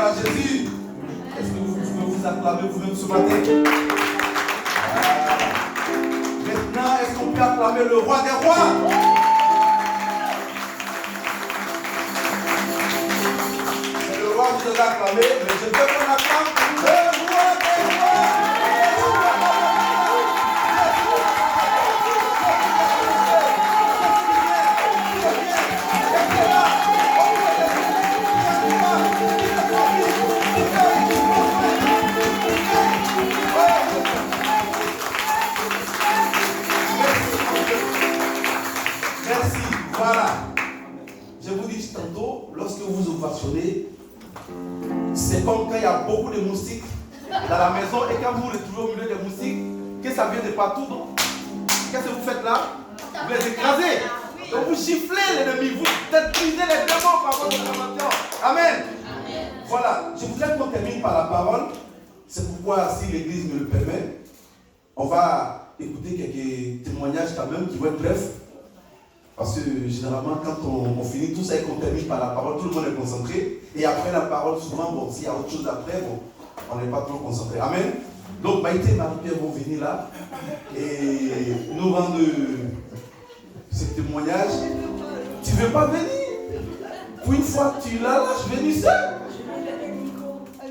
à Jésus. Est-ce que vous pouvez vous acclamer vous-même ce matin? Maintenant, est-ce qu'on peut acclamer le roi des rois? C'est le roi qui nous a acclamé, mais je veux qu'on acclame le roi des rois. Merci, voilà. Je vous dis tantôt, lorsque vous ovationnez, c'est comme quand il y a beaucoup de moustiques dans la maison et quand vous les trouvez au milieu des moustiques, que ça vient de partout, non? Qu'est-ce que vous faites là? Vous les écrasez. Donc vous giflez l'ennemi, vous détruisez les démons par votre intervention. Amen. Voilà, je voudrais qu'on termine par la parole. C'est pourquoi, si l'Église me le permet, on va écouter quelques témoignages quand même qui vont être brefs. Parce que généralement, quand on finit tout ça et qu'on termine par la parole, tout le monde est concentré. Et après la parole, souvent, bon, s'il y a autre chose après, bon, on n'est pas trop concentré. Amen. Donc, Maïté et Marie-Pierre vont venir là et nous rendre ce témoignage. Tu ne veux pas venir? Pour une fois, tu la lâches venir seul.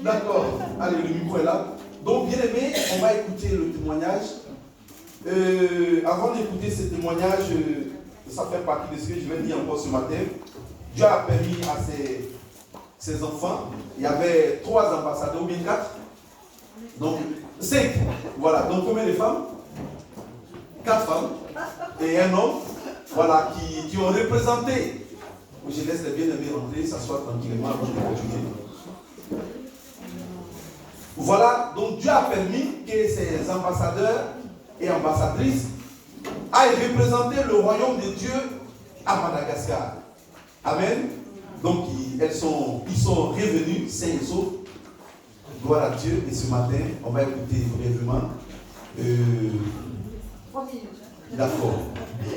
D'accord. Allez, le micro est là. Donc, bien aimé, on va écouter le témoignage. Avant d'écouter ce témoignage, ça fait partie de ce que je vais dire encore ce matin. Dieu a permis à ses enfants, il y avait 3 ambassadeurs ou bien 4. Donc, 5. Voilà. Donc, combien de femmes? 4 femmes et un homme. Voilà, qui ont représenté. Je laisse les bien-aimés rentrer, s'asseoir tranquillement avant de continuer. Voilà, donc Dieu a permis que ces ambassadeurs et ambassadrices aillent représenter le royaume de Dieu à Madagascar. Amen. Donc ils sont revenus sains et saufs. Gloire à Dieu. Et ce matin, on va écouter brièvement. 3 minutes. D'accord.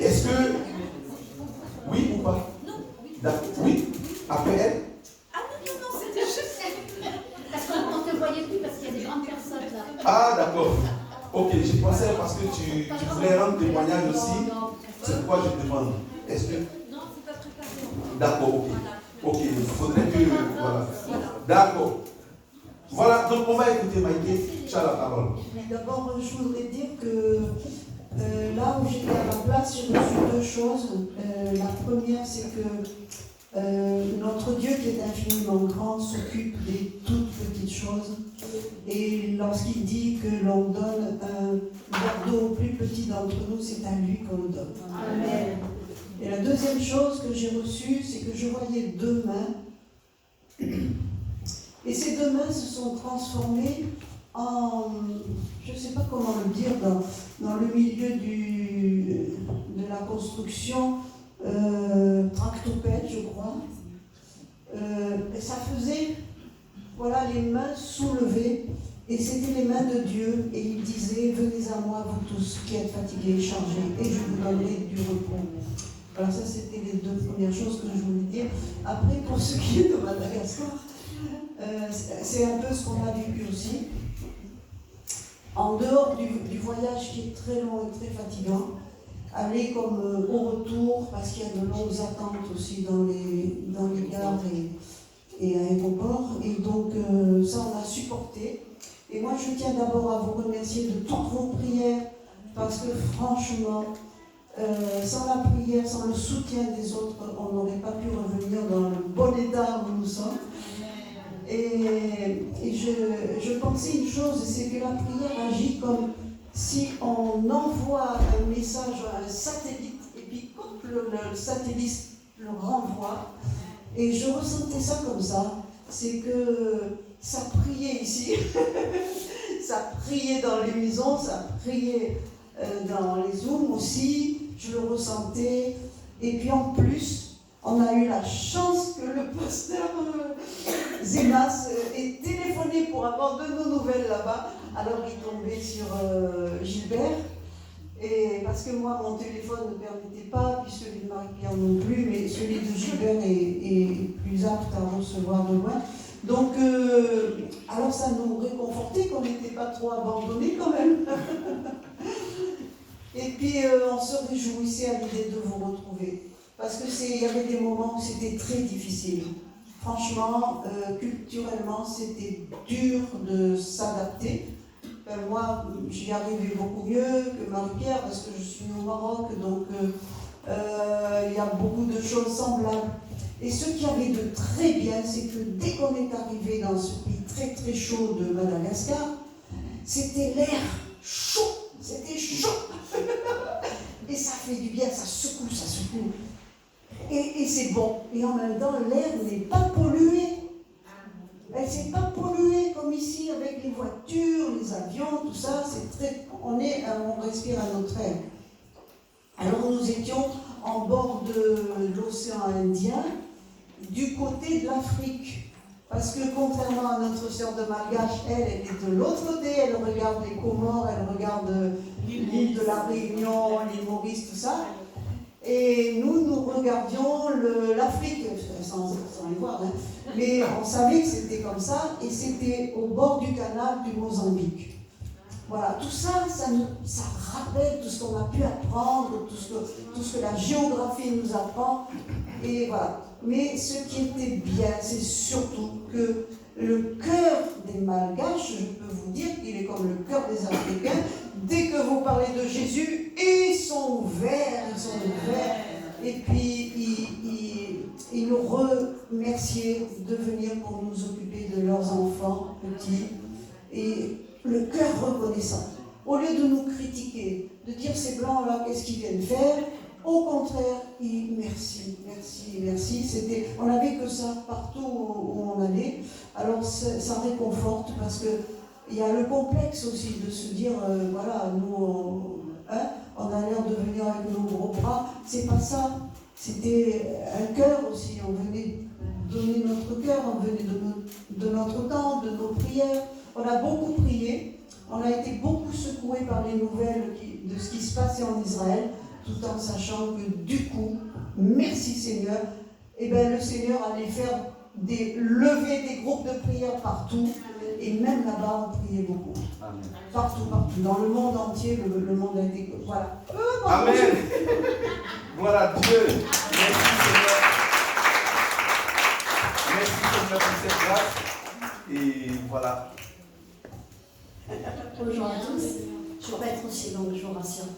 Est-ce que... Oui ou pas? Non. D'accord. Oui. Après elle? Ah non, c'était juste... Parce qu'on ne te voyait plus parce qu'il y a des grandes personnes là. Ah, d'accord. Ok, je pensais parce que tu voulais rendre témoignage aussi. C'est pourquoi je demande. Est-ce que... Non, c'est pas préparé. D'accord, ok. Ok, il faudrait que... Voilà. D'accord. Voilà, donc on va écouter Maïké. Tu as la parole. D'abord, je voudrais dire que là où j'étais à la place, j'ai reçu 2 choses. La première, c'est que notre Dieu qui est infiniment grand s'occupe des toutes petites choses. Et lorsqu'il dit que l'on donne un verre d'eau au plus petit d'entre nous, c'est à lui qu'on le donne. Amen. Et la deuxième chose que j'ai reçue, c'est que je voyais 2 mains. Et ces 2 mains se sont transformées en, je ne sais pas comment le dire, dans le milieu de la construction, tractopelle, je crois. Et ça faisait, voilà, les mains soulevées, et c'était les mains de Dieu, et il disait, venez à moi, vous tous qui êtes fatigués et chargés, et je vous donnerai du repos. Alors ça, c'était les 2 premières choses que je voulais dire. Après, pour ce qui est de Madagascar, c'est un peu ce qu'on a vécu aussi. En dehors du voyage qui est très long et très fatigant, aller comme au retour, parce qu'il y a de longues attentes aussi dans les gares et aéroports, et donc ça on a supporté. Et moi je tiens d'abord à vous remercier de toutes vos prières, parce que franchement, sans la prière, sans le soutien des autres, on n'aurait pas pu revenir dans le bon état où nous sommes. Et je pensais une chose, c'est que la prière agit comme si on envoie un message à un satellite, et puis quand le satellite le renvoie, et je ressentais ça comme ça, c'est que ça priait ici, ça priait dans les maisons, ça priait dans les zooms aussi, je le ressentais, et puis en plus, on a eu la chance que le pasteur Zémas ait téléphoné pour avoir de nos nouvelles là-bas. Alors il tombait sur Gilbert. Et parce que moi, mon téléphone ne permettait pas, puis celui de Marie-Pierre non plus, mais celui de Gilbert est plus aptes à recevoir de loin. Donc, alors ça nous réconfortait qu'on n'était pas trop abandonnés quand même. Et puis, on se réjouissait à l'idée de vous retrouver. Parce qu'il y avait des moments où c'était très difficile. Franchement, culturellement, c'était dur de s'adapter. Moi, j'y arrivais beaucoup mieux que Marie-Pierre parce que je suis née au Maroc, donc il y a beaucoup de choses semblables. Et ce qu'il y avait de très bien, c'est que dès qu'on est arrivé dans ce pays très très chaud de Madagascar, c'était l'air chaud, c'était chaud. Et ça fait du bien, ça secoue, ça secoue. Et c'est bon. Et en même temps, l'air n'est pas pollué. Elle ne s'est pas polluée comme ici avec les voitures, les avions, tout ça. On respire un autre air. Alors nous étions en bord de l'océan Indien, du côté de l'Afrique. Parce que contrairement à notre sœur de Malgache, elle est de l'autre côté, elle regarde les Comores, elle regarde l'île de la Réunion, l'île Maurice, tout ça. Et nous regardions l'Afrique, sans les voir, hein. Mais on savait que c'était comme ça, et c'était au bord du canal du Mozambique. Voilà, tout ça, ça rappelle tout ce qu'on a pu apprendre, tout ce que la géographie nous apprend, et voilà. Mais ce qui était bien, c'est surtout que le cœur des Malgaches, je peux vous dire qu'il est comme le cœur des Africains. Dès que vous parlez de Jésus, ils sont ouverts, Et puis, ils nous remerciaient de venir pour nous occuper de leurs enfants petits. Et le cœur reconnaissant. Au lieu de nous critiquer, de dire ces blancs-là, qu'est-ce qu'ils viennent faire, au contraire, merci. On n'avait que ça partout où on allait. Alors ça réconforte parce que il y a le complexe aussi de se dire, voilà, nous, on a l'air de venir avec nos gros bras. C'est pas ça. C'était un cœur aussi. On venait donner notre cœur, on venait de notre temps, de nos prières. On a beaucoup prié. On a été beaucoup secoués par les nouvelles de ce qui se passait en Israël, tout en sachant que du coup, merci Seigneur, le Seigneur allait faire lever des groupes de prière partout. Et même là-bas, on priait beaucoup. Amen. Partout. Dans le monde entier, le monde a été... Voilà. Amen. Voilà Dieu. Merci Seigneur. Merci Seigneur pour cette grâce. Et voilà. Bonjour à tous. Je ne vais pas être aussi longue, je vous rassure.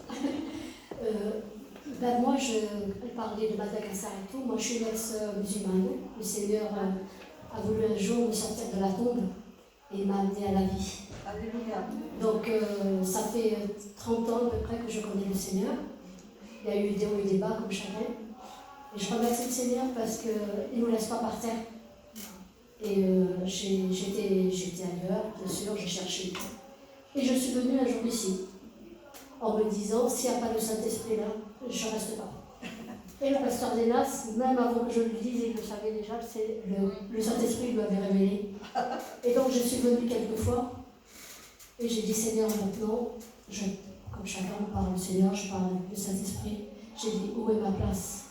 Moi, je parlais de Madagascar et tout. Moi, je suis une ex-musulmane. Le Seigneur a voulu un jour me sortir de la tombe et m'a amené à la vie. Alléluia. Donc, ça fait 30 ans à peu près que je connais le Seigneur. Il y a eu des hauts et des bas, comme chacun. Et je remercie le Seigneur parce qu'il ne nous laisse pas par terre. Et j'étais ailleurs, bien sûr, j'ai cherché. Et je suis venue un jour ici, en me disant, s'il n'y a pas le Saint-Esprit là, je ne reste pas. Et le pasteur Denas, même avant que je le dise, il le savait déjà, le Saint-Esprit lui avait révélé. Et donc je suis venue quelques fois, et j'ai dit, Seigneur, maintenant, comme chacun parle au Seigneur, je parle avec le Saint-Esprit, j'ai dit, où est ma place?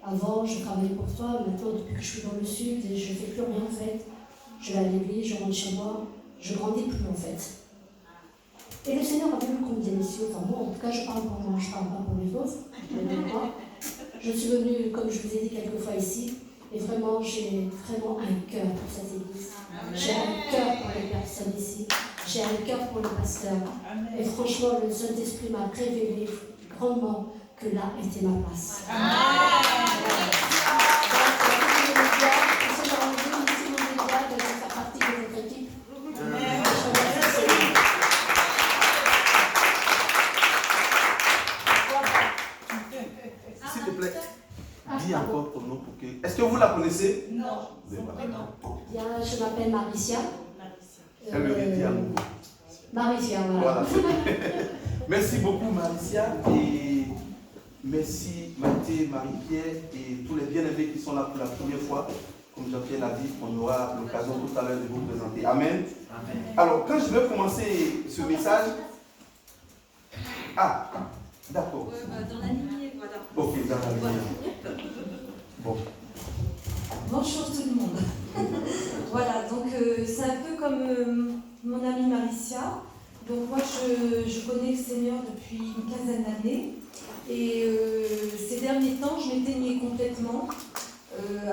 Avant, je travaillais pour toi, maintenant, depuis que je suis dans le sud, je ne fais plus rien en fait. Je vais à l'église, je rentre chez moi, je ne grandis plus en fait. Et le Seigneur a voulu qu'on me vienne ici autant moi, en tout cas je parle pour moi, je ne parle pas pour les autres, je suis venue, comme je vous ai dit quelques fois ici, et vraiment j'ai vraiment un cœur pour cette église. J'ai un cœur pour les personnes ici, j'ai un cœur pour le pasteur. Et franchement, le Saint-Esprit m'a révélé grandement que là était ma place. S'il te plaît, dis encore ton nom pour que... Est-ce que vous la connaissez? Non. Bien, je m'appelle Maricia. Elle me dit à nouveau. Maricia, voilà. Merci beaucoup Maricia et merci Mathé, Marie-Pierre et tous les bien-aimés qui sont là pour la première fois. Comme Jean-Pierre l'a dit, on aura l'occasion tout à l'heure de vous présenter. Amen. Amen. Alors, quand je vais commencer ce message... Ah, d'accord. Dans la lignée, voilà. Ok, dans la lignée. Bon. Bonjour tout le monde. Voilà, donc c'est un peu comme mon amie Maricia. Donc moi je connais le Seigneur depuis une quinzaine d'années. Et ces derniers temps, je m'éteignais complètement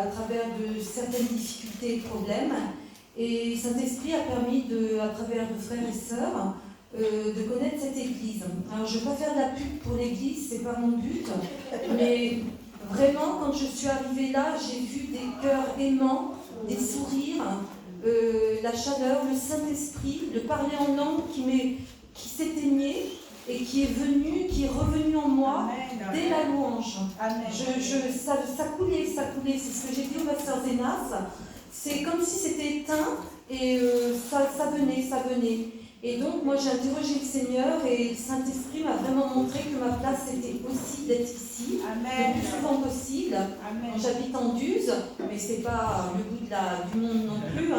à travers de certaines difficultés et problèmes. Et Saint-Esprit a permis, à travers de frères et sœurs, de connaître cette église. Alors je ne vais pas faire de la pub pour l'église, c'est pas mon but, mais vraiment quand je suis arrivée là, j'ai vu des cœurs aimants, des sourires, la chaleur, le Saint-Esprit, le parler en langue qui s'éteignait et qui est revenu en moi. Amen. Dès la louange. Amen. Ça coulait, c'est ce que j'ai dit au pasteur Zénas. C'est comme si c'était éteint et ça venait. Et donc, moi, j'ai interrogé le Seigneur et le Saint-Esprit m'a vraiment montré que ma place était aussi d'être ici, Amen. Le plus souvent possible. Amen. J'habite en Duze, mais c'est pas le bout du monde non plus.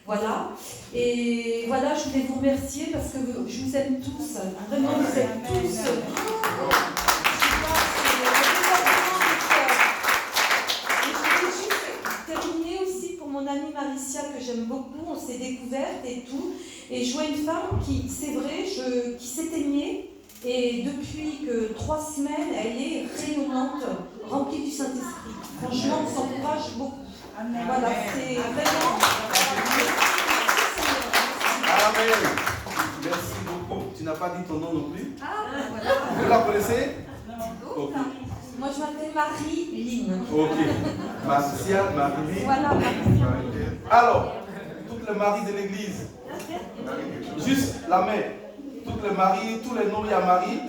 Voilà. Et voilà, je voulais vous remercier parce que je vous aime tous. Vraiment, vous êtes tous. Mon amie Maricia que j'aime beaucoup, on s'est découverte et tout, et je vois une femme qui, c'est vrai, qui s'éteignait, et depuis que 3 semaines, elle est rayonnante, remplie du Saint-Esprit. Franchement, on s'encourage beaucoup. Amen. Voilà, c'est vraiment... Amen. Merci beaucoup. Tu n'as pas dit ton nom non plus. Voilà. Vous la connaissez? Non. Okay. Moi, je m'appelle Marie-Line. Ok. Maricia, Marie-Line. Voilà, Marie-Line. Alors, toutes les maries de l'église. Juste la main. Toutes les maris, tous les noms, il y a Marie.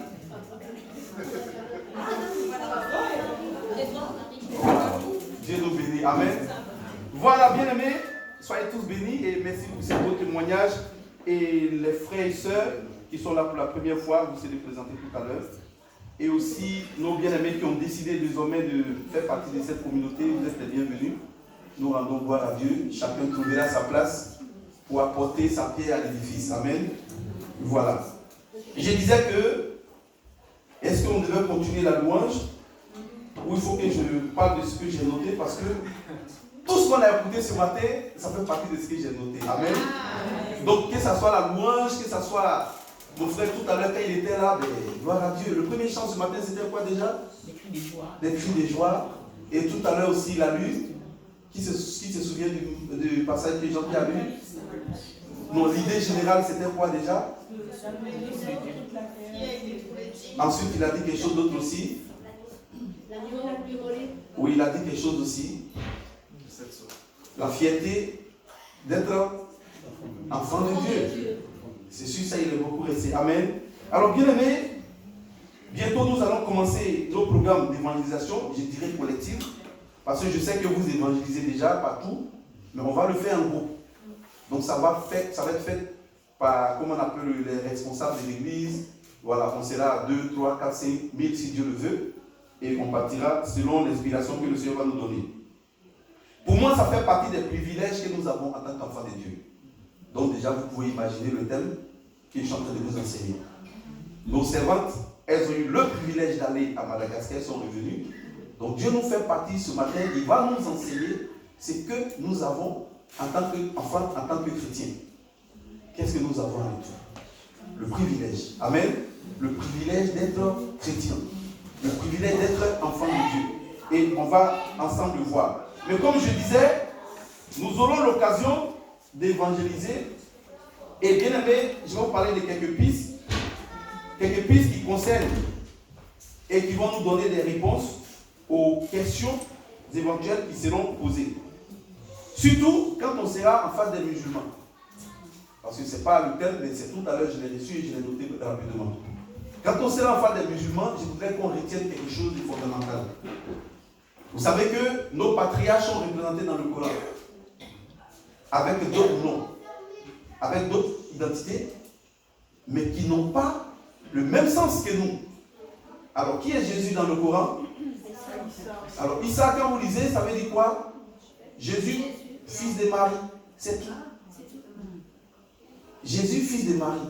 Dieu nous bénit. Amen. Voilà, bien aimés. Soyez tous bénis et merci pour ces beaux témoignages. Et les frères et sœurs qui sont là pour la première fois, vous serez présentés tout à l'heure. Et aussi nos bien-aimés qui ont décidé désormais de faire partie de cette communauté, vous êtes les bienvenus. Nous rendons gloire à Dieu. Chacun trouvera sa place pour apporter sa pierre à l'édifice. Amen. Voilà. Je disais que, est-ce qu'on devait continuer la louange ou il faut que je parle de ce que j'ai noté parce que tout ce qu'on a écouté ce matin, ça fait partie de ce que j'ai noté. Amen. Donc que ce soit la louange, que ce soit... Mon frère, tout à l'heure, quand il était là, gloire à Dieu. Le premier chant ce matin, c'était quoi déjà? Des cris de joie. Des cris de joie. Et tout à l'heure aussi, la lune. Qui se souvient du passage que Jean-Pierre a lu? Non, l'idée générale, c'était quoi déjà? Ensuite, il a dit quelque chose d'autre aussi. Oui, il a dit quelque chose aussi. La fierté d'être enfant de Dieu. C'est sûr, ça, il est beaucoup resté. Amen. Alors, bien aimés, bientôt nous allons commencer nos programmes d'évangélisation, je dirais collectif, parce que je sais que vous évangélisez déjà partout, mais on va le faire en groupe. Donc, ça va être fait par, comment on appelle, les responsables de l'église. Voilà, on sera 2, 3, 4, 5 000 si Dieu le veut, et on partira selon l'inspiration que le Seigneur va nous donner. Pour moi, ça fait partie des privilèges que nous avons en tant qu'enfants de Dieu. Donc déjà, vous pouvez imaginer le thème que je suis en train de vous enseigner. Nos servantes, elles ont eu le privilège d'aller à Madagascar, elles sont revenues. Donc Dieu nous fait partie ce matin, il va nous enseigner ce que nous avons en tant qu'enfants, en tant que chrétiens. Qu'est-ce que nous avons en retour? Le privilège. Amen. Le privilège d'être chrétien. Le privilège d'être enfant de Dieu. Et on va ensemble voir. Mais comme je disais, nous aurons l'occasion d'évangéliser. Et bien aimé, je vais vous parler de quelques pistes qui concernent et qui vont nous donner des réponses aux questions éventuelles qui seront posées. Surtout quand on sera en face des musulmans. Parce que ce n'est pas le thème, mais c'est tout à l'heure, je l'ai reçu et je l'ai noté rapidement. Quand on sera en face des musulmans, je voudrais qu'on retienne quelque chose de fondamental. Vous savez que nos patriarches sont représentés dans le Coran. Avec d'autres noms, avec d'autres identités, mais qui n'ont pas le même sens que nous. Alors, qui est Jésus dans le Coran? Alors, Issa, quand vous lisez, ça veut dire quoi? Jésus, fils de Marie. C'est tout. Jésus, fils de Marie.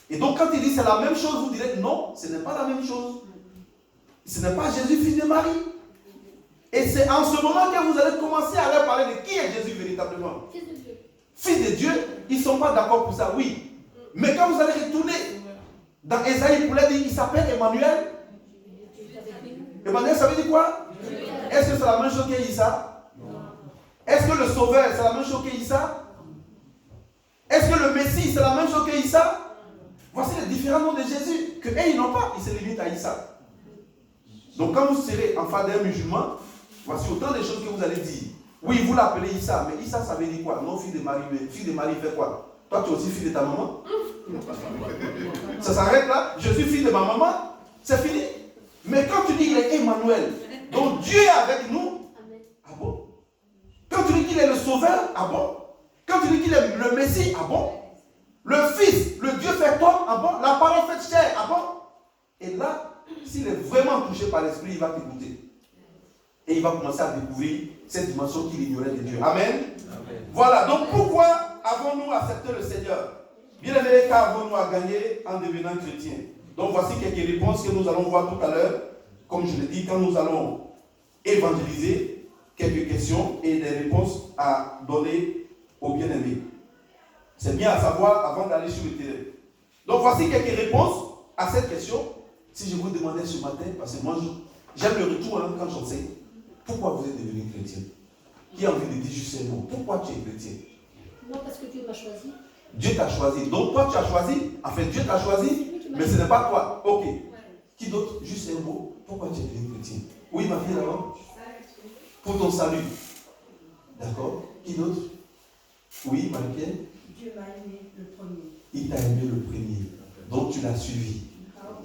Et donc, quand il dit c'est la même chose, vous direz non, ce n'est pas la même chose. Ce n'est pas Jésus, fils de Marie. Et c'est en ce moment que vous allez commencer à leur parler de qui est Jésus véritablement. Fils de Dieu. Fils de Dieu, ils ne sont pas d'accord pour ça, oui. Mais quand vous allez retourner dans Ésaïe pour leur dire, il s'appelle Emmanuel. Emmanuel, ça veut dire quoi? Est-ce que c'est la même chose qu'Issa? Est-ce que le Sauveur, c'est la même chose qu'Issa? Est-ce que le Messie, c'est la même chose qu'Issa? Voici les différents noms de Jésus que ils n'ont pas. Ils se limitent à Issa. Donc quand vous serez en face d'un musulman, voici autant de choses que vous allez dire. Oui, vous l'appelez Issa, mais Issa, ça veut dire quoi? Non, fille de Marie. Fille de Marie fait quoi? Toi, tu es aussi fille de ta maman? Ça s'arrête là? Je suis fille de ma maman? C'est fini. Mais quand tu dis qu'il est Emmanuel, donc Dieu est avec nous, ah bon? Quand tu dis qu'il est le Sauveur, ah bon? Quand tu dis qu'il est le Messie, ah bon? Le Fils, le Dieu fait toi, ah bon? La parole fait chair, ah bon? Et là, s'il est vraiment touché par l'Esprit, il va t'écouter. Et il va commencer à découvrir cette dimension qu'il ignorait de Dieu. Amen? Amen. Voilà, donc pourquoi avons-nous accepté le Seigneur? Bien aimé, qu'avons-nous à gagner en devenant chrétien? Donc voici quelques réponses que nous allons voir tout à l'heure. Comme je l'ai dit, quand nous allons évangéliser, quelques questions et des réponses à donner aux bien-aimés. C'est bien à savoir avant d'aller sur le terrain. Donc voici quelques réponses à cette question. Si je vous demandais ce matin, parce que moi j'aime le retour hein, quand j'enseigne, pourquoi vous êtes devenu chrétien? Qui a envie de dire juste un mot? Pourquoi tu es chrétien? Non, parce que Dieu m'a choisi. Dieu t'a choisi. Donc toi tu as choisi, enfin Dieu t'a choisi, mais ce n'est pas toi. Ok. Ouais. Qui d'autre? Juste un mot. Pourquoi tu es devenu chrétien? Oui, ma fille là-bas. Pour ton salut. D'accord. Qui d'autre? Oui, Marie-Pierre. Dieu m'a aimé le premier. Il t'a aimé le premier. Donc tu l'as suivi.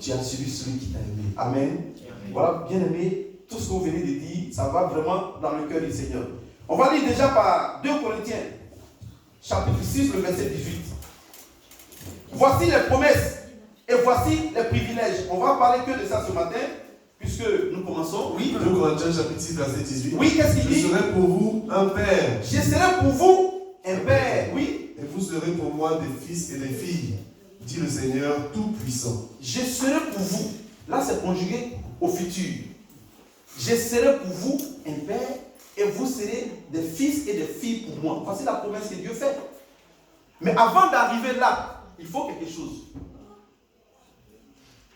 Tu as suivi celui qui t'a aimé. Amen. Amen. Voilà, bien aimé, tout ce que vous venez de dire, ça va vraiment dans le cœur du Seigneur. On va lire déjà par 2 Corinthiens, chapitre 6, le verset 18. Voici les promesses et voici les privilèges. On va parler que de ça ce matin, puisque nous commençons. Oui. 2 Corinthiens, chapitre 6, verset 18. Oui, qu'est-ce qu'il dit? Je serai pour vous un père. Je serai pour vous un père, oui. Et vous serez pour moi des fils et des filles, dit le Seigneur Tout-Puissant. Je serai pour vous. Là, c'est conjugué au futur. Je serai pour vous un père et vous serez des fils et des filles pour moi. Voici la promesse que Dieu fait. Mais avant d'arriver là, il faut quelque chose.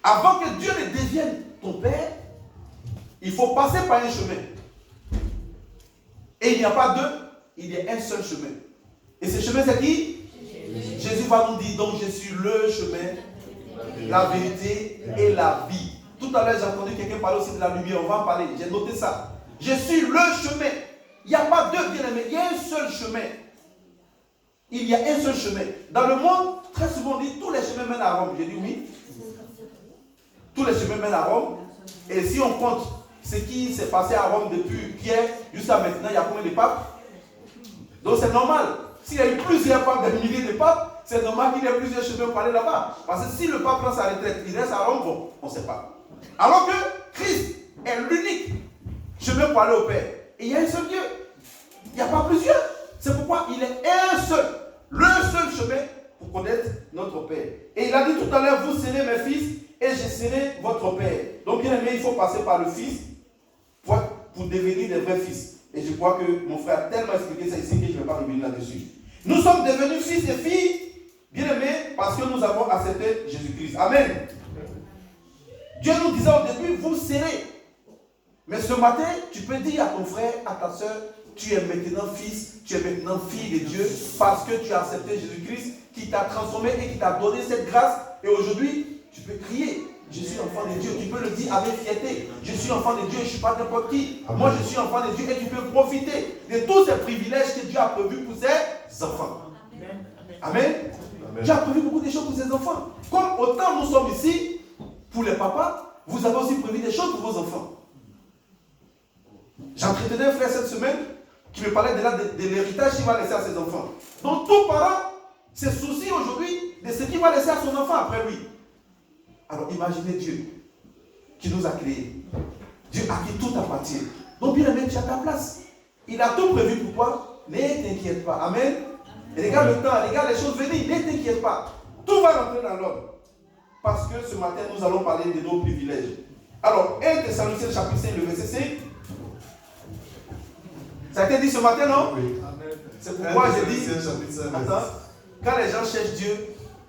Avant que Dieu ne devienne ton père, il faut passer par un chemin. Et il n'y a pas deux, il y a un seul chemin. Et ce chemin, c'est qui? Jésus va nous dire, donc je suis le chemin, la vérité et la vie. Tout à l'heure, j'ai entendu quelqu'un parler aussi de la lumière, on va en parler, j'ai noté ça. Je suis le chemin. Il n'y a pas deux bien-aimés, il y a un seul chemin. Il y a un seul chemin. Dans le monde, très souvent on dit, tous les chemins mènent à Rome. J'ai dit oui. Tous les chemins mènent à Rome. Et si on compte ce qui s'est passé à Rome depuis Pierre jusqu'à maintenant, il y a combien de papes? Donc c'est normal. S'il y a eu plusieurs papes, des milliers de papes, c'est normal qu'il y ait plusieurs chemins pour aller là-bas. Parce que si le pape prend sa retraite, il reste à Rome, bon, on ne sait pas. Alors que Christ est l'unique chemin pour aller au Père. Et il y a un seul Dieu. Il n'y a pas plusieurs. C'est pourquoi il est un seul, le seul chemin pour connaître notre Père. Et il a dit tout à l'heure, vous serez mes fils et je serai votre Père. Donc bien aimé, il faut passer par le Fils pour devenir des vrais fils. Et je crois que mon frère a tellement expliqué ça ici que je ne vais pas revenir là-dessus. Nous sommes devenus fils et filles, bien aimés, parce que nous avons accepté Jésus-Christ. Amen. Dieu nous disait au début, vous serez. Mais ce matin, tu peux dire à ton frère, à ta soeur, tu es maintenant fils, tu es maintenant fille de Dieu, parce que tu as accepté Jésus-Christ, qui t'a transformé et qui t'a donné cette grâce. Et aujourd'hui, tu peux crier, je suis enfant de Dieu. Tu peux le dire avec fierté, je suis enfant de Dieu, je ne suis pas n'importe qui. Amen. Moi, je suis enfant de Dieu et tu peux profiter de tous ces privilèges que Dieu a prévus pour ses enfants. Amen. Amen. Amen. Dieu a prévu beaucoup de choses pour ses enfants. Comme autant nous sommes ici, pour les papas, vous avez aussi prévu des choses pour vos enfants. J'entretenais un frère cette semaine qui me parlait de l'héritage qu'il va laisser à ses enfants. Donc tout parent se soucie aujourd'hui de ce qu'il va laisser à son enfant après lui. Alors imaginez Dieu qui nous a créés. Dieu à qui tout appartient. Donc bien aimé, tu as ta place. Il a tout prévu pour toi. Ne t'inquiète pas. Amen. Et regarde le temps, regarde les choses venir. Ne t'inquiète pas. Tout va rentrer dans l'ordre. Parce que ce matin, nous allons parler de nos privilèges. Alors, 1 Thessaloniciens chapitre 5, le verset 5. Ça a été dit ce matin, non? Oui. C'est pourquoi j'ai dit, chapitre 5, attends, quand les gens cherchent Dieu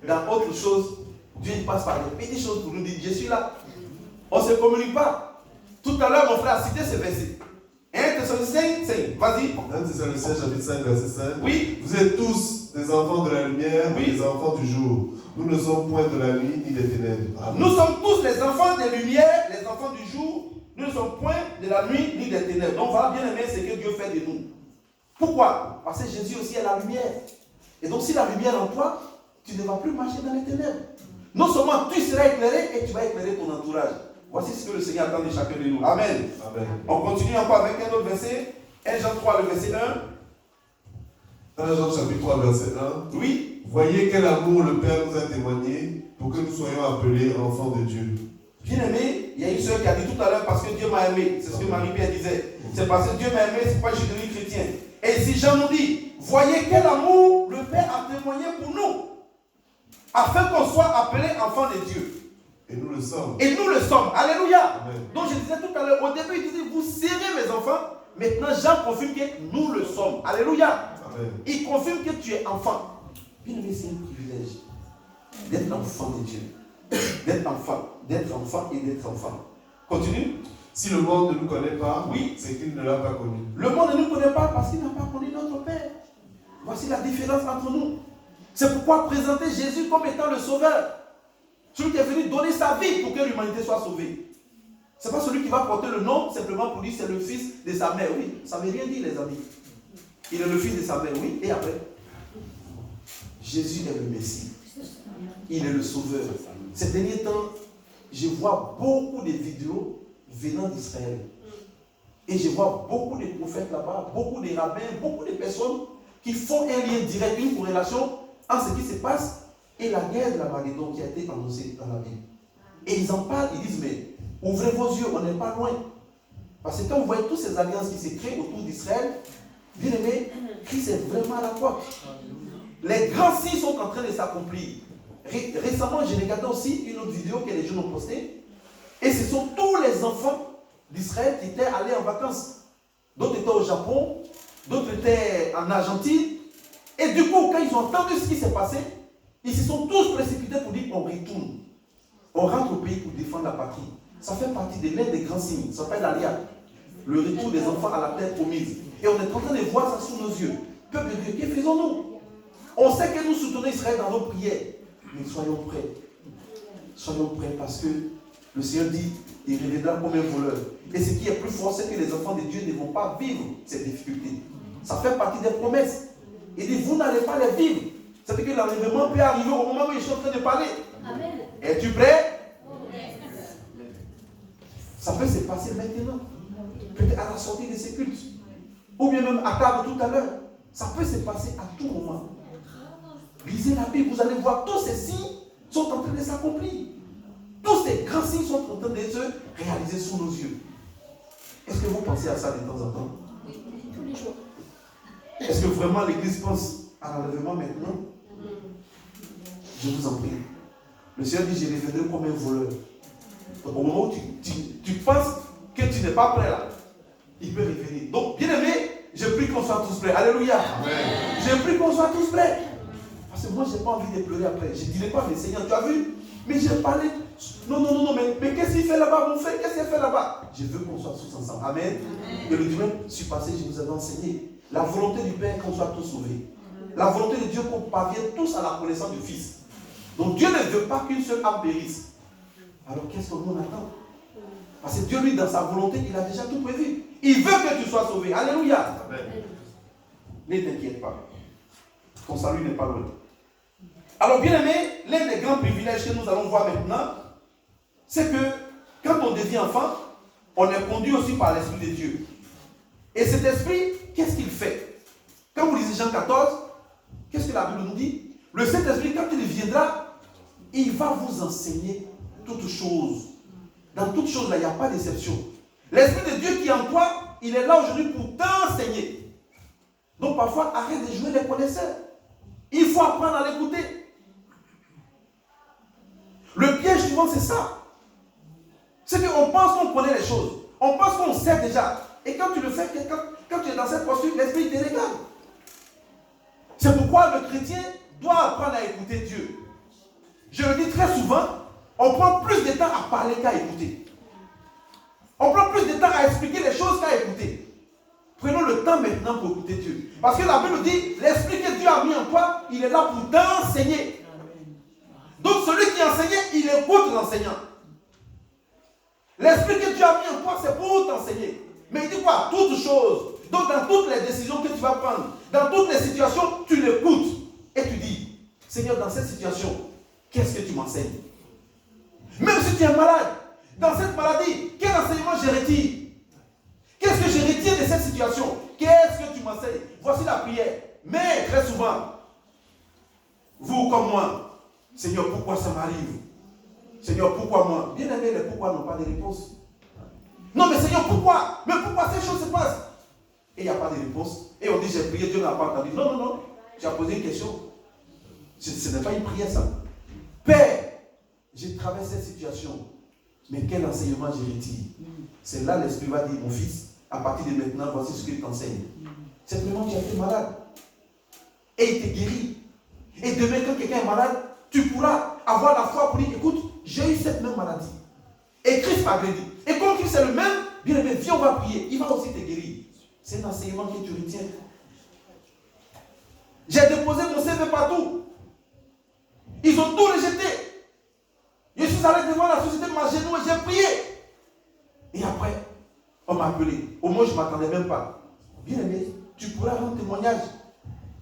dans autre chose, Dieu il passe par des petites choses pour nous dire, je suis là. On ne se communique pas. Tout à l'heure, mon frère a cité ce verset. 1 Thessaloniciens 5, vas-y. 1 Thessaloniciens chapitre 5, verset 5. Oui. Vous êtes tous des enfants de la lumière, Oui. des enfants du jour. Nous ne sommes point de la nuit ni des ténèbres. Amen. Nous sommes tous les enfants des lumières, les enfants du jour. Nous ne sommes point de la nuit ni des ténèbres. Donc voilà, bien aimé, c'est que Dieu fait de nous. Pourquoi? Parce que Jésus aussi est la lumière. Et donc si la lumière est en toi, tu ne vas plus marcher dans les ténèbres. Non seulement tu seras éclairé et tu vas éclairer ton entourage. Voici ce que le Seigneur attend de chacun de nous. Amen. Amen. On continue encore avec un autre verset. 1 Jean 3, le verset 1. 1 Jean chapitre 3, verset 1. Oui. Voyez quel amour le Père nous a témoigné pour que nous soyons appelés enfants de Dieu. Bien aimé, il y a une soeur qui a dit tout à l'heure parce que Dieu m'a aimé. C'est ce que Marie-Pierre disait. C'est parce que Dieu m'a aimé, c'est pas que je suis devenu chrétien. Et si Jean nous dit, voyez quel amour le Père a témoigné pour nous, afin qu'on soit appelés enfants de Dieu. Et nous le sommes. Et nous le sommes. Alléluia. Amen. Donc je disais tout à l'heure, au début il disait, vous serez mes enfants. Maintenant Jean confirme que nous le sommes. Alléluia. Amen. Il confirme que tu es enfant. Bien aimé, c'est un privilège d'être enfant de Dieu. D'être enfant et d'être enfant. Continue. Si le monde ne nous connaît pas, Oui. c'est qu'il ne l'a pas connu. Le monde ne nous connaît pas parce qu'il n'a pas connu notre Père. Voici la différence entre nous. C'est pourquoi présenter Jésus comme étant le sauveur. Celui qui est venu donner sa vie pour que l'humanité soit sauvée. Ce n'est pas celui qui va porter le nom simplement pour dire c'est le fils de sa mère. Oui, ça ne veut rien dire les amis. Il est le fils de sa mère, oui. Et après, Jésus est le Messie. Il est le sauveur. Ces derniers temps, je vois beaucoup de vidéos venant d'Israël. Et je vois beaucoup de prophètes là-bas, beaucoup de rabbins, beaucoup de personnes qui font un lien direct, une corrélation entre ce qui se passe et la guerre de la Maghédon qui a été annoncée dans la Bible. Et ils en parlent, ils disent, mais ouvrez vos yeux, on n'est pas loin. Parce que quand vous voyez toutes ces alliances qui se créent autour d'Israël, bien aimé, Christ est vraiment à la porte. Les grands signes sont en train de s'accomplir. Récemment, j'ai regardé aussi une autre vidéo que les gens ont postée. Et ce sont tous les enfants d'Israël qui étaient allés en vacances. D'autres étaient au Japon, d'autres étaient en Argentine. Et du coup, quand ils ont entendu ce qui s'est passé, ils se sont tous précipités pour dire qu'on retourne. On rentre au pays pour défendre la patrie. Ça fait partie de l'un des grands signes. Ça s'appelle l'Alia. Le retour des enfants à la terre promise. Et on est en train de voir ça sous nos yeux. Peuple de Dieu, que faisons-nous? On sait que nous soutenons Israël dans nos prières. Mais soyons prêts. Soyons prêts parce que le Seigneur dit, il reviendra comme un voleur. Et ce qui est plus fort, c'est que les enfants de Dieu ne vont pas vivre ces difficultés. Ça fait partie des promesses. Il dit, vous n'allez pas les vivre. C'est-à-dire que l'enlèvement peut arriver au moment où je suis en train de parler. Amen. Es-tu prêt? Ça peut se passer maintenant. Peut-être à la sortie de ces cultes. Ou bien même à table tout à l'heure. Ça peut se passer à tout moment. Lisez la Bible, vous allez voir, tous ces signes sont en train de s'accomplir. Tous ces grands signes sont en train de se réaliser sous nos yeux. Est-ce que vous pensez à ça de temps en temps? Tous les jours. Est-ce que vraiment l'Église pense à l'enlèvement maintenant? Je vous en prie. Le Seigneur dit, je reviendrai comme un voleur. Donc au moment où tu penses que tu n'es pas prêt là, il peut revenir. Donc, bien aimé, je prie qu'on soit tous prêts. Alléluia. Amen. Je prie qu'on soit tous prêts. Parce que moi, je n'ai pas envie de pleurer après. Je ne dirai pas, mais Seigneur, tu as vu? Mais j'ai parlé. Non, mais qu'est-ce qu'il fait là-bas, mon frère? Qu'est-ce qu'il fait là-bas? Je veux qu'on soit tous ensemble. Amen. Et le dimanche passé, je vous avais enseigné. La volonté du Père qu'on soit tous sauvés. La volonté de Dieu qu'on parvienne tous à la connaissance du Fils. Donc Dieu ne veut pas qu'une seule âme périsse. Alors qu'est-ce que nous attend? Parce que Dieu, lui, dans sa volonté, il a déjà tout prévu. Il veut que tu sois sauvé. Alléluia. Amen. Ne t'inquiète pas. Ton salut n'est pas loin. Alors, bien aimé, l'un des grands privilèges que nous allons voir maintenant, c'est que quand on devient enfant, on est conduit aussi par l'Esprit de Dieu. Et cet esprit, qu'est-ce qu'il fait? Quand vous lisez Jean 14, qu'est-ce que la Bible nous dit? Le Saint-Esprit, quand il viendra, il va vous enseigner toutes choses. Dans toutes choses, là, il n'y a pas d'exception. L'Esprit de Dieu qui est en toi, il est là aujourd'hui pour t'enseigner. Donc parfois, arrête de jouer les connaisseurs. Il faut apprendre à l'écouter. Le piège souvent, c'est ça. C'est qu'on pense qu'on connaît les choses. On pense qu'on sait déjà. Et quand tu le fais, quand tu es dans cette posture, l'esprit te regarde. C'est pourquoi le chrétien doit apprendre à écouter Dieu. Je le dis très souvent, on prend plus de temps à parler qu'à écouter. On prend plus de temps à expliquer les choses qu'à écouter. Prenons le temps maintenant pour écouter Dieu. Parce que la Bible dit, l'esprit que Dieu a mis en toi, il est là pour t'enseigner. Donc celui qui enseigne, il écoute l'enseignant. L'esprit que Dieu a mis en toi, c'est pour t'enseigner. Mais il dit quoi? Toutes choses. Donc dans toutes les décisions que tu vas prendre, dans toutes les situations, tu l'écoutes. Et tu dis, Seigneur, dans cette situation, qu'est-ce que tu m'enseignes? Même si tu es malade, dans cette maladie, quel enseignement je retire? Qu'est-ce que je retiens de cette situation? Qu'est-ce que tu m'enseignes? Voici la prière. Mais très souvent, vous comme moi, Seigneur, pourquoi ça m'arrive? Seigneur, pourquoi moi? Bien aimé, les pourquoi n'ont pas de réponse. Non, mais Seigneur, pourquoi? Mais pourquoi ces choses se passent? Et il n'y a pas de réponse. Et on dit, j'ai prié, Dieu n'a pas entendu. Non, non, non. Tu as posé une question. Ce n'est pas une prière, ça. Père, j'ai traversé cette situation. Mais quel enseignement je retire? C'est là l'Esprit va dire, mon fils, à partir de maintenant, voici ce qu'il t'enseigne. Simplement, tu as été malade. Et il te guérit. Et demain, quand quelqu'un est malade, tu pourras avoir la foi pour dire, écoute, j'ai eu cette même maladie. Et Christ m'a guéri. Et comme Christ est le même, bien aimé, viens, on va prier. Il va aussi te guérir. C'est un enseignement que tu retiens. J'ai déposé mon CV partout. Ils ont tout rejeté. Je suis allé devant la société de ma genou et j'ai prié. Et après, on m'a appelé. Au moins, je ne m'attendais même pas. Bien aimé, tu pourras rendre témoignage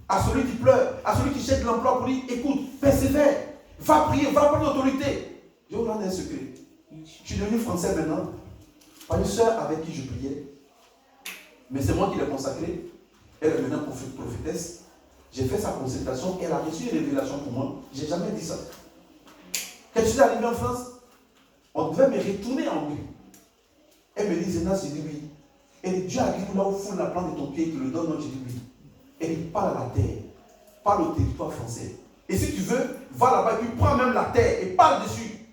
à celui qui pleure, à celui qui cherche de l'emploi pour dire, écoute, persévère, va prier, va prendre l'autorité. Je vais vous rendre un secret. Je suis devenu français maintenant. Par une soeur avec qui je priais. Mais c'est moi qui l'ai consacrée. Elle est maintenant prophétesse. J'ai fait sa consultation. Elle a reçu une révélation pour moi. Je n'ai jamais dit ça. Quand je suis arrivé en France, on devait me retourner en Hongrie. Elle me dit, Zénas, j'ai dit oui. Elle dit, Dieu a dit là où foule la plante de ton pied, tu le donnes, non, j'ai dit oui. Elle dit, parle à la terre. Parle au territoire français. Et si tu veux, va là-bas et puis prends même la terre et parle dessus.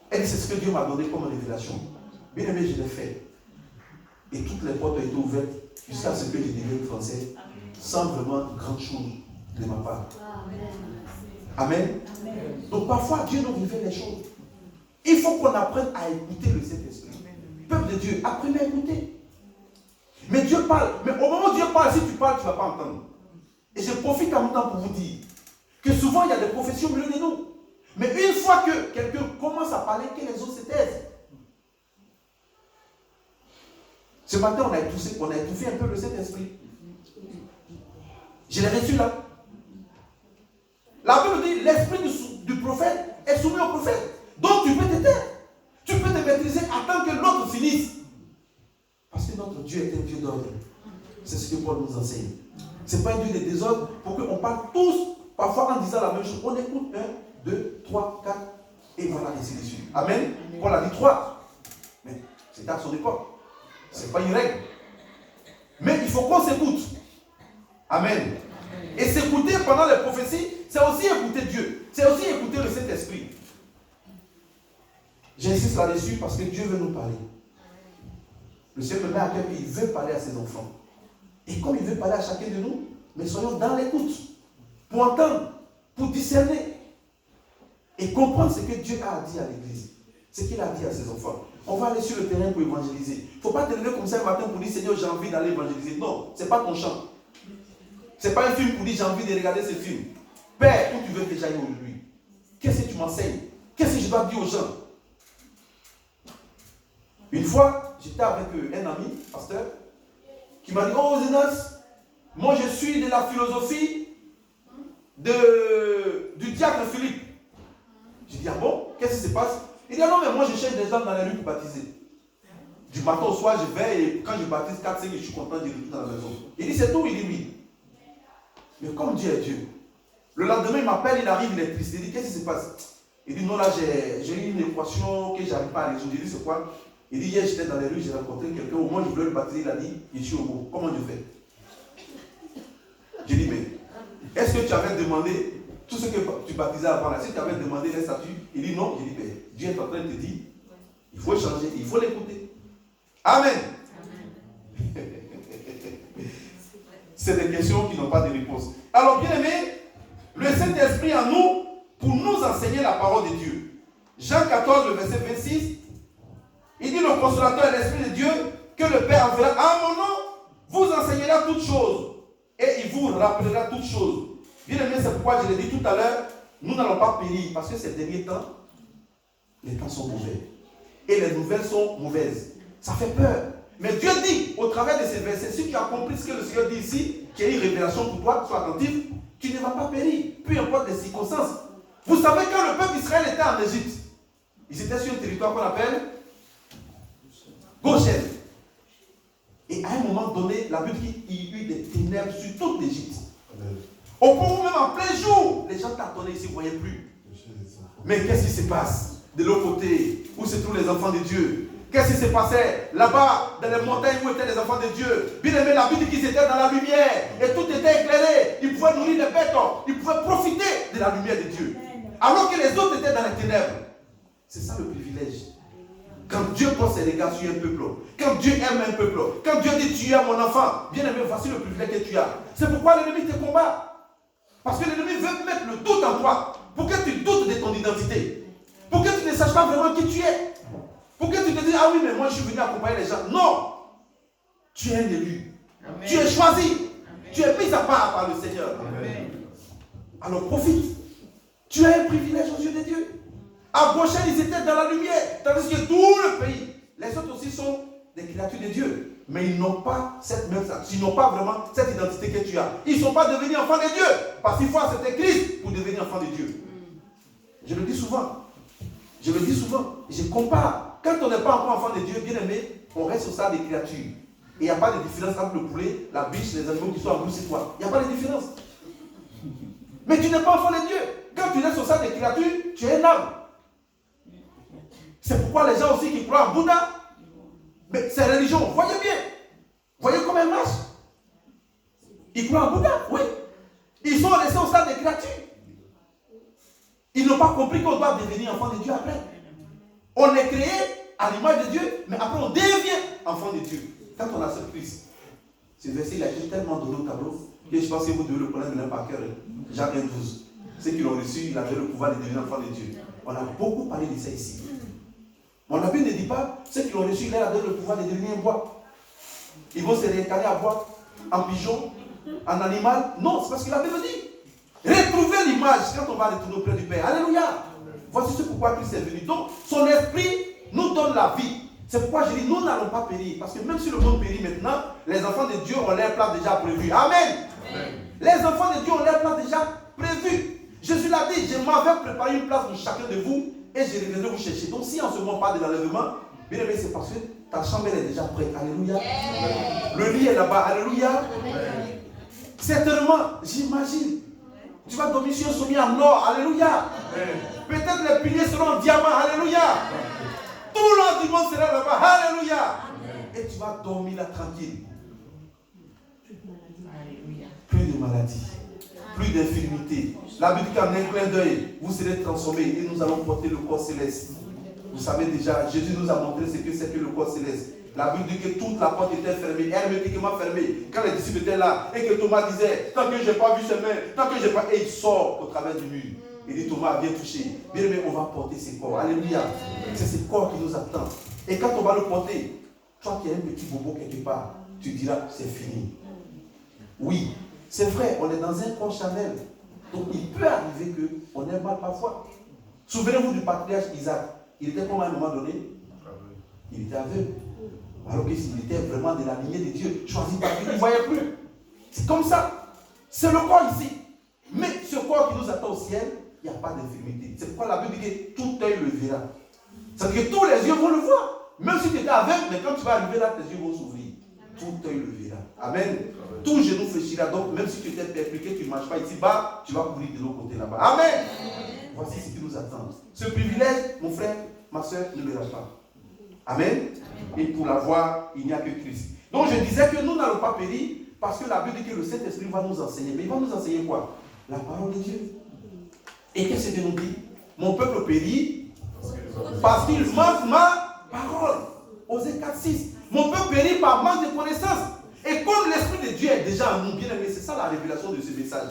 Elle dit, c'est ce que Dieu m'a donné comme révélation. Bien aimé, je l'ai fait. Et toutes les portes ont été ouvertes jusqu'à ce que je devienne français, sans vraiment grande chose de ma part. Amen. Amen. Donc parfois, Dieu nous révèle les choses. Il faut qu'on apprenne à écouter le Saint-Esprit. Peuple de Dieu, apprenez à écouter. Mais Dieu parle. Mais au moment où Dieu parle, si tu parles, tu ne vas pas entendre. Et je profite en même temps pour vous dire que souvent, il y a des prophéties au milieu de nous. Mais une fois que quelqu'un commence à parler, que les autres se taisent. Ce matin, on a étouffé un peu le Saint-Esprit. Je l'ai reçu là. La Bible dit, l'esprit du prophète est soumis au prophète. Donc tu peux te taire. Tu peux te maîtriser, attendre que l'autre finisse. Parce que notre Dieu est un Dieu d'ordre. C'est ce que Paul nous enseigne. Ce n'est pas un Dieu de désordre pour qu'on parle tous, parfois en disant la même chose. On écoute 1, 2, 3, 4, et voilà, ainsi de suite. Amen. Paul a dit 3. Mais c'était à son époque. Ce n'est pas une règle. Mais il faut qu'on s'écoute. Amen. Et s'écouter pendant les prophéties, c'est aussi écouter Dieu. C'est aussi écouter le Saint-Esprit. J'insiste là-dessus parce que Dieu veut nous parler. Le Seigneur me met à cœur qu'il veut parler à ses enfants. Et comme il veut parler à chacun de nous, mais soyons dans l'écoute. Pour entendre, pour discerner. Et comprendre ce que Dieu a dit à l'Église. Ce qu'il a dit à ses enfants. On va aller sur le terrain pour évangéliser. Il ne faut pas te lever comme ça un matin pour dire, Seigneur, j'ai envie d'aller évangéliser. Non, ce n'est pas ton champ. Ce n'est pas un film pour dire, j'ai envie de regarder ce film. Père, où tu veux que j'aille aujourd'hui? Qu'est-ce que tu m'enseignes? Qu'est-ce que je dois dire aux gens? Une fois, j'étais avec un ami, pasteur, qui m'a dit, oh Zénas, moi je suis de la philosophie du diacre Philippe. J'ai dit, ah bon? Qu'est-ce qui se passe? Il dit, ah non, mais moi je cherche des gens dans la rue pour baptiser. Du matin au soir, je vais et quand je baptise 4-5, je suis content de retourner dans la maison. Il dit, c'est tout? Il dit, oui. Mais comme Dieu est Dieu, le lendemain, il m'appelle, il arrive, il est triste. Il dit, qu'est-ce qui se passe? Il dit, non, là, j'ai eu une équation que je n'arrive pas à résoudre. Il dit, c'est quoi? Il dit, hier, j'étais dans les rues, j'ai rencontré quelqu'un, au moins, je voulais le baptiser. Il a dit, je suis au bout. Comment je fais? J'ai dit, mais est-ce que tu avais demandé tout ce que tu baptisais avant là? Si tu avais demandé les statuts, il dit non. J'ai dit, mais Dieu est en train de te dire, il faut changer, il faut l'écouter. Amen. C'est des questions qui n'ont pas de réponse. Alors, bien aimé, le Saint-Esprit en nous pour nous enseigner la parole de Dieu. Jean 14, le verset 26, il dit le consolateur est l'Esprit de Dieu que le Père enverra en mon nom, vous enseignera toutes choses et il vous rappellera toutes choses. Bien aimé, c'est pourquoi je l'ai dit tout à l'heure, nous n'allons pas périr parce que ces derniers temps, les temps sont mauvais. Et les nouvelles sont mauvaises. Ça fait peur. Mais Dieu dit, au travers de ces versets, si tu as compris ce que le Seigneur dit ici, qu'il y a une révélation pour toi, sois attentif, tu ne vas pas périr, peu importe les circonstances. Vous savez, quand le peuple d'Israël était en Égypte, ils étaient sur un territoire qu'on appelle Goshen. Et à un moment donné, la Bible dit qu'il y eut des ténèbres sur toute l'Égypte. Au point où même en plein jour, les gens tâtonnaient, ils ne se voyaient plus. Mais qu'est-ce qui se passe de l'autre côté, où se trouvent les enfants de Dieu? Qu'est-ce qui se passait là-bas, dans les montagnes où étaient les enfants de Dieu? Bien aimé, la Bible dit qu'ils étaient dans la lumière et tout était éclairé. Ils pouvaient nourrir les bêtes, ils pouvaient profiter de la lumière de Dieu. Alors que les autres étaient dans les ténèbres. C'est ça le privilège. Quand Dieu pose ses regards sur un peuple, quand Dieu aime un peuple, quand Dieu dit tu es mon enfant, bien aimé, voici le privilège que tu as. C'est pourquoi l'ennemi te combat. Parce que l'ennemi veut mettre le doute en toi, pour que tu doutes de ton identité, pour que tu ne saches pas vraiment qui tu es. Pour que tu te dises, ah oui, mais moi je suis venu accompagner les gens. Non! Tu es un élu. Amen. Tu es choisi. Amen. Tu es mis à part par le Seigneur. Amen. Alors profite. Tu as un privilège aux yeux de Dieu. À Goshen, ils étaient dans la lumière. Tandis que tout le pays, les autres aussi sont des créatures de Dieu. Mais ils n'ont pas cette même, ils n'ont pas vraiment cette identité que tu as. Ils ne sont pas devenus enfants de Dieu. Parce qu'il faut accepter Christ pour devenir enfant de Dieu. Je le dis souvent. Je le dis souvent. Je compare. Quand on n'est pas encore enfant de Dieu, bien aimé, on reste au stade des créatures. Et il n'y a pas de différence entre le poulet, la biche, les animaux qui sont en brousse et toi. Il n'y a pas de différence. Mais tu n'es pas enfant de Dieu. Quand tu restes au stade des créatures, tu es un âme. C'est pourquoi les gens aussi qui croient en Bouddha, mais ces religions, voyez bien. Voyez comment elles marchent. Ils croient en Bouddha, oui. Ils sont restés au stade des créatures. Ils n'ont pas compris qu'on doit devenir enfant de Dieu après. On est créé à l'image de Dieu, mais après on devient enfant de Dieu. Quand on accepte Christ, ce verset il a été tellement donné au tableau que je pense que vous devez le connaître même par cœur. Jacques 1,12. Ceux qui l'ont reçu, il avait le pouvoir de devenir enfant de Dieu. On a beaucoup parlé de ça ici. Mon la Bible ne dit pas ceux qui l'ont reçu, il leur a donné le pouvoir de devenir un bois. Ils vont se réincarner à bois, en pigeon, en animal. Non, c'est parce que la Bible dit. Retrouvez l'image quand on va retourner auprès du Père. Alléluia. Voici ce pourquoi Christ est venu. Donc, son esprit nous donne la vie. C'est pourquoi je dis, nous n'allons pas périr. Parce que même si le monde périt maintenant, les enfants de Dieu ont leur place déjà prévue. Amen. Amen. Les enfants de Dieu ont leur place déjà prévue. Jésus l'a dit, je m'avais préparé une place pour chacun de vous et je reviendrai vous chercher. Donc, si en ce moment pas de l'enlèvement, bien aimé, c'est parce que ta chambre est déjà prête. Alléluia. Amen. Le lit est là-bas. Alléluia. Amen. Certainement, j'imagine, tu vas dormir sur un sommier en or. Alléluia. Amen. Peut-être les piliers seront en diamant. Alléluia. Tout l'or du monde sera là-bas. Alléluia. Et tu vas dormir là tranquille. Plus de maladies. Plus d'infirmité. La Bible dit qu'en un clin d'œil, vous serez transformés et nous allons porter le corps céleste. Vous savez déjà, Jésus nous a montré ce que c'est que le corps céleste. La Bible dit que toute la porte était fermée, hermétiquement fermée. Quand les disciples étaient là et que Thomas disait, tant que je n'ai pas vu ses mains, tant que je n'ai pas... Et il sort au travers du mur. Il dit, Thomas, viens toucher. Bien aimé, on va porter ses corps. Alléluia. C'est ce corps qui nous attend. Et quand on va le porter, toi qui as un petit bobo quelque part, tu diras, c'est fini. Oui, c'est vrai, on est dans un corps charnel. Donc il peut arriver qu'on ait mal parfois. Souvenez-vous du patriarche Isaac. Il était comment à un moment donné? Il était aveugle. Alors qu'il était vraiment de la lignée de Dieu, choisi par Dieu, il ne voyait plus. C'est comme ça. C'est le corps ici. Mais ce corps qui nous attend au ciel, il n'y a pas d'infirmité. C'est pourquoi la Bible dit que tout œil le verra. C'est-à-dire que tous les yeux vont le voir. Même si tu étais aveugle, mais quand tu vas arriver là, tes yeux vont s'ouvrir. Tout œil le verra. Amen. Tout genou fléchira. Donc, même si tu étais perpétué, tu ne marches pas ici-bas, tu vas courir de l'autre côté là-bas. Amen. Voici ce qui nous attend. Ce privilège, mon frère, ma soeur, ne le rate pas. Amen. Et pour l'avoir, il n'y a que Christ. Donc, je disais que nous n'allons pas périr parce que la Bible dit que le Saint-Esprit va nous enseigner. Mais il va nous enseigner quoi? La parole de Dieu. Et qu'est-ce que Dieu nous dit? Mon peuple périt parce qu'il manque ma parole. Osée 4,6. Mon peuple périt par manque de connaissance. Et comme l'Esprit de Dieu est déjà en nous, bien aimé, c'est ça la révélation de ce message.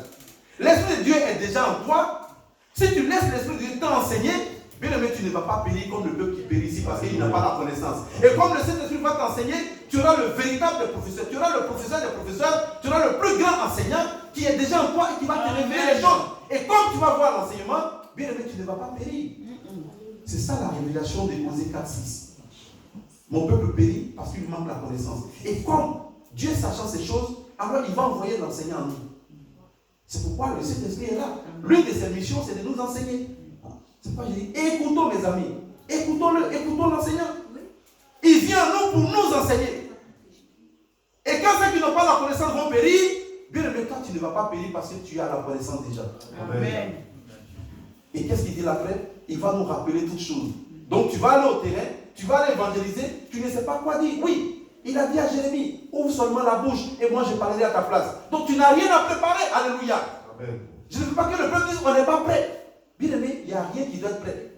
L'Esprit de Dieu est déjà en toi. Si tu laisses l'Esprit de Dieu t'enseigner, bien aimé, tu ne vas pas périr comme le peuple qui périt ici parce qu'il n'a pas la connaissance. Et comme le Saint-Esprit va t'enseigner, tu auras le véritable professeur. Tu auras le professeur des professeurs. Tu auras le plus grand enseignant qui est déjà en toi et qui va te révéler les choses. Et comme tu vas voir l'enseignement, bien aimé, tu ne vas pas périr. C'est ça la révélation de Osée 4:6. Mon peuple périt parce qu'il manque la connaissance. Et comme Dieu sachant ces choses, alors il va envoyer l'enseignant en nous. C'est pourquoi le Saint-Esprit est là. L'une de ses missions, c'est de nous enseigner. C'est pourquoi je dis, écoutons mes amis. Écoutons-le, écoutons l'enseignant. Il vient à nous pour nous enseigner. Et quand ceux qui n'ont pas la connaissance vont périr, bien aimé, toi tu ne vas pas périr parce que tu as la connaissance déjà. Amen. Et qu'est-ce qu'il dit après? Il va nous rappeler toutes choses. Donc tu vas aller au terrain, tu vas aller évangéliser, tu ne sais pas quoi dire. Oui, il a dit à Jérémie, ouvre seulement la bouche et moi je parlerai à ta place. Donc tu n'as rien à préparer. Alléluia. Amen. Je ne veux pas que le peuple dise on n'est pas prêt. Bien aimé, il n'y a rien qui doit être prêt.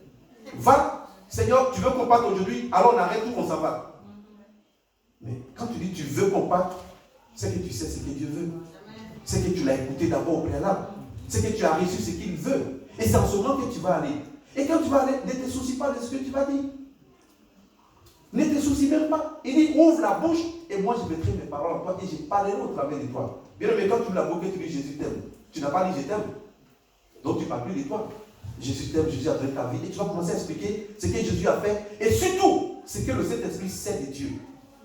Va, Seigneur, tu veux qu'on parte aujourd'hui, alors on arrête tout, on s'en va. Mais quand tu dis tu veux qu'on parte, c'est que tu sais ce que Dieu veut. C'est que tu l'as écouté d'abord au préalable. C'est que tu as reçu ce qu'il veut. Et c'est en ce moment que tu vas aller. Et quand tu vas aller, ne te soucie pas de ce que tu vas dire. Ne te soucie même pas. Il dit, ouvre la bouche et moi je mettrai mes paroles en toi et je parlerai au travers de toi. Bien mais quand tu ouvres la bouche et tu dis Jésus t'aime, tu n'as pas dit je t'aime. Donc tu ne parles plus de toi. Jésus t'aime, Jésus a donné ta vie. Et tu vas commencer à expliquer ce que Jésus a fait. Et surtout, ce que le Saint-Esprit sait de Dieu.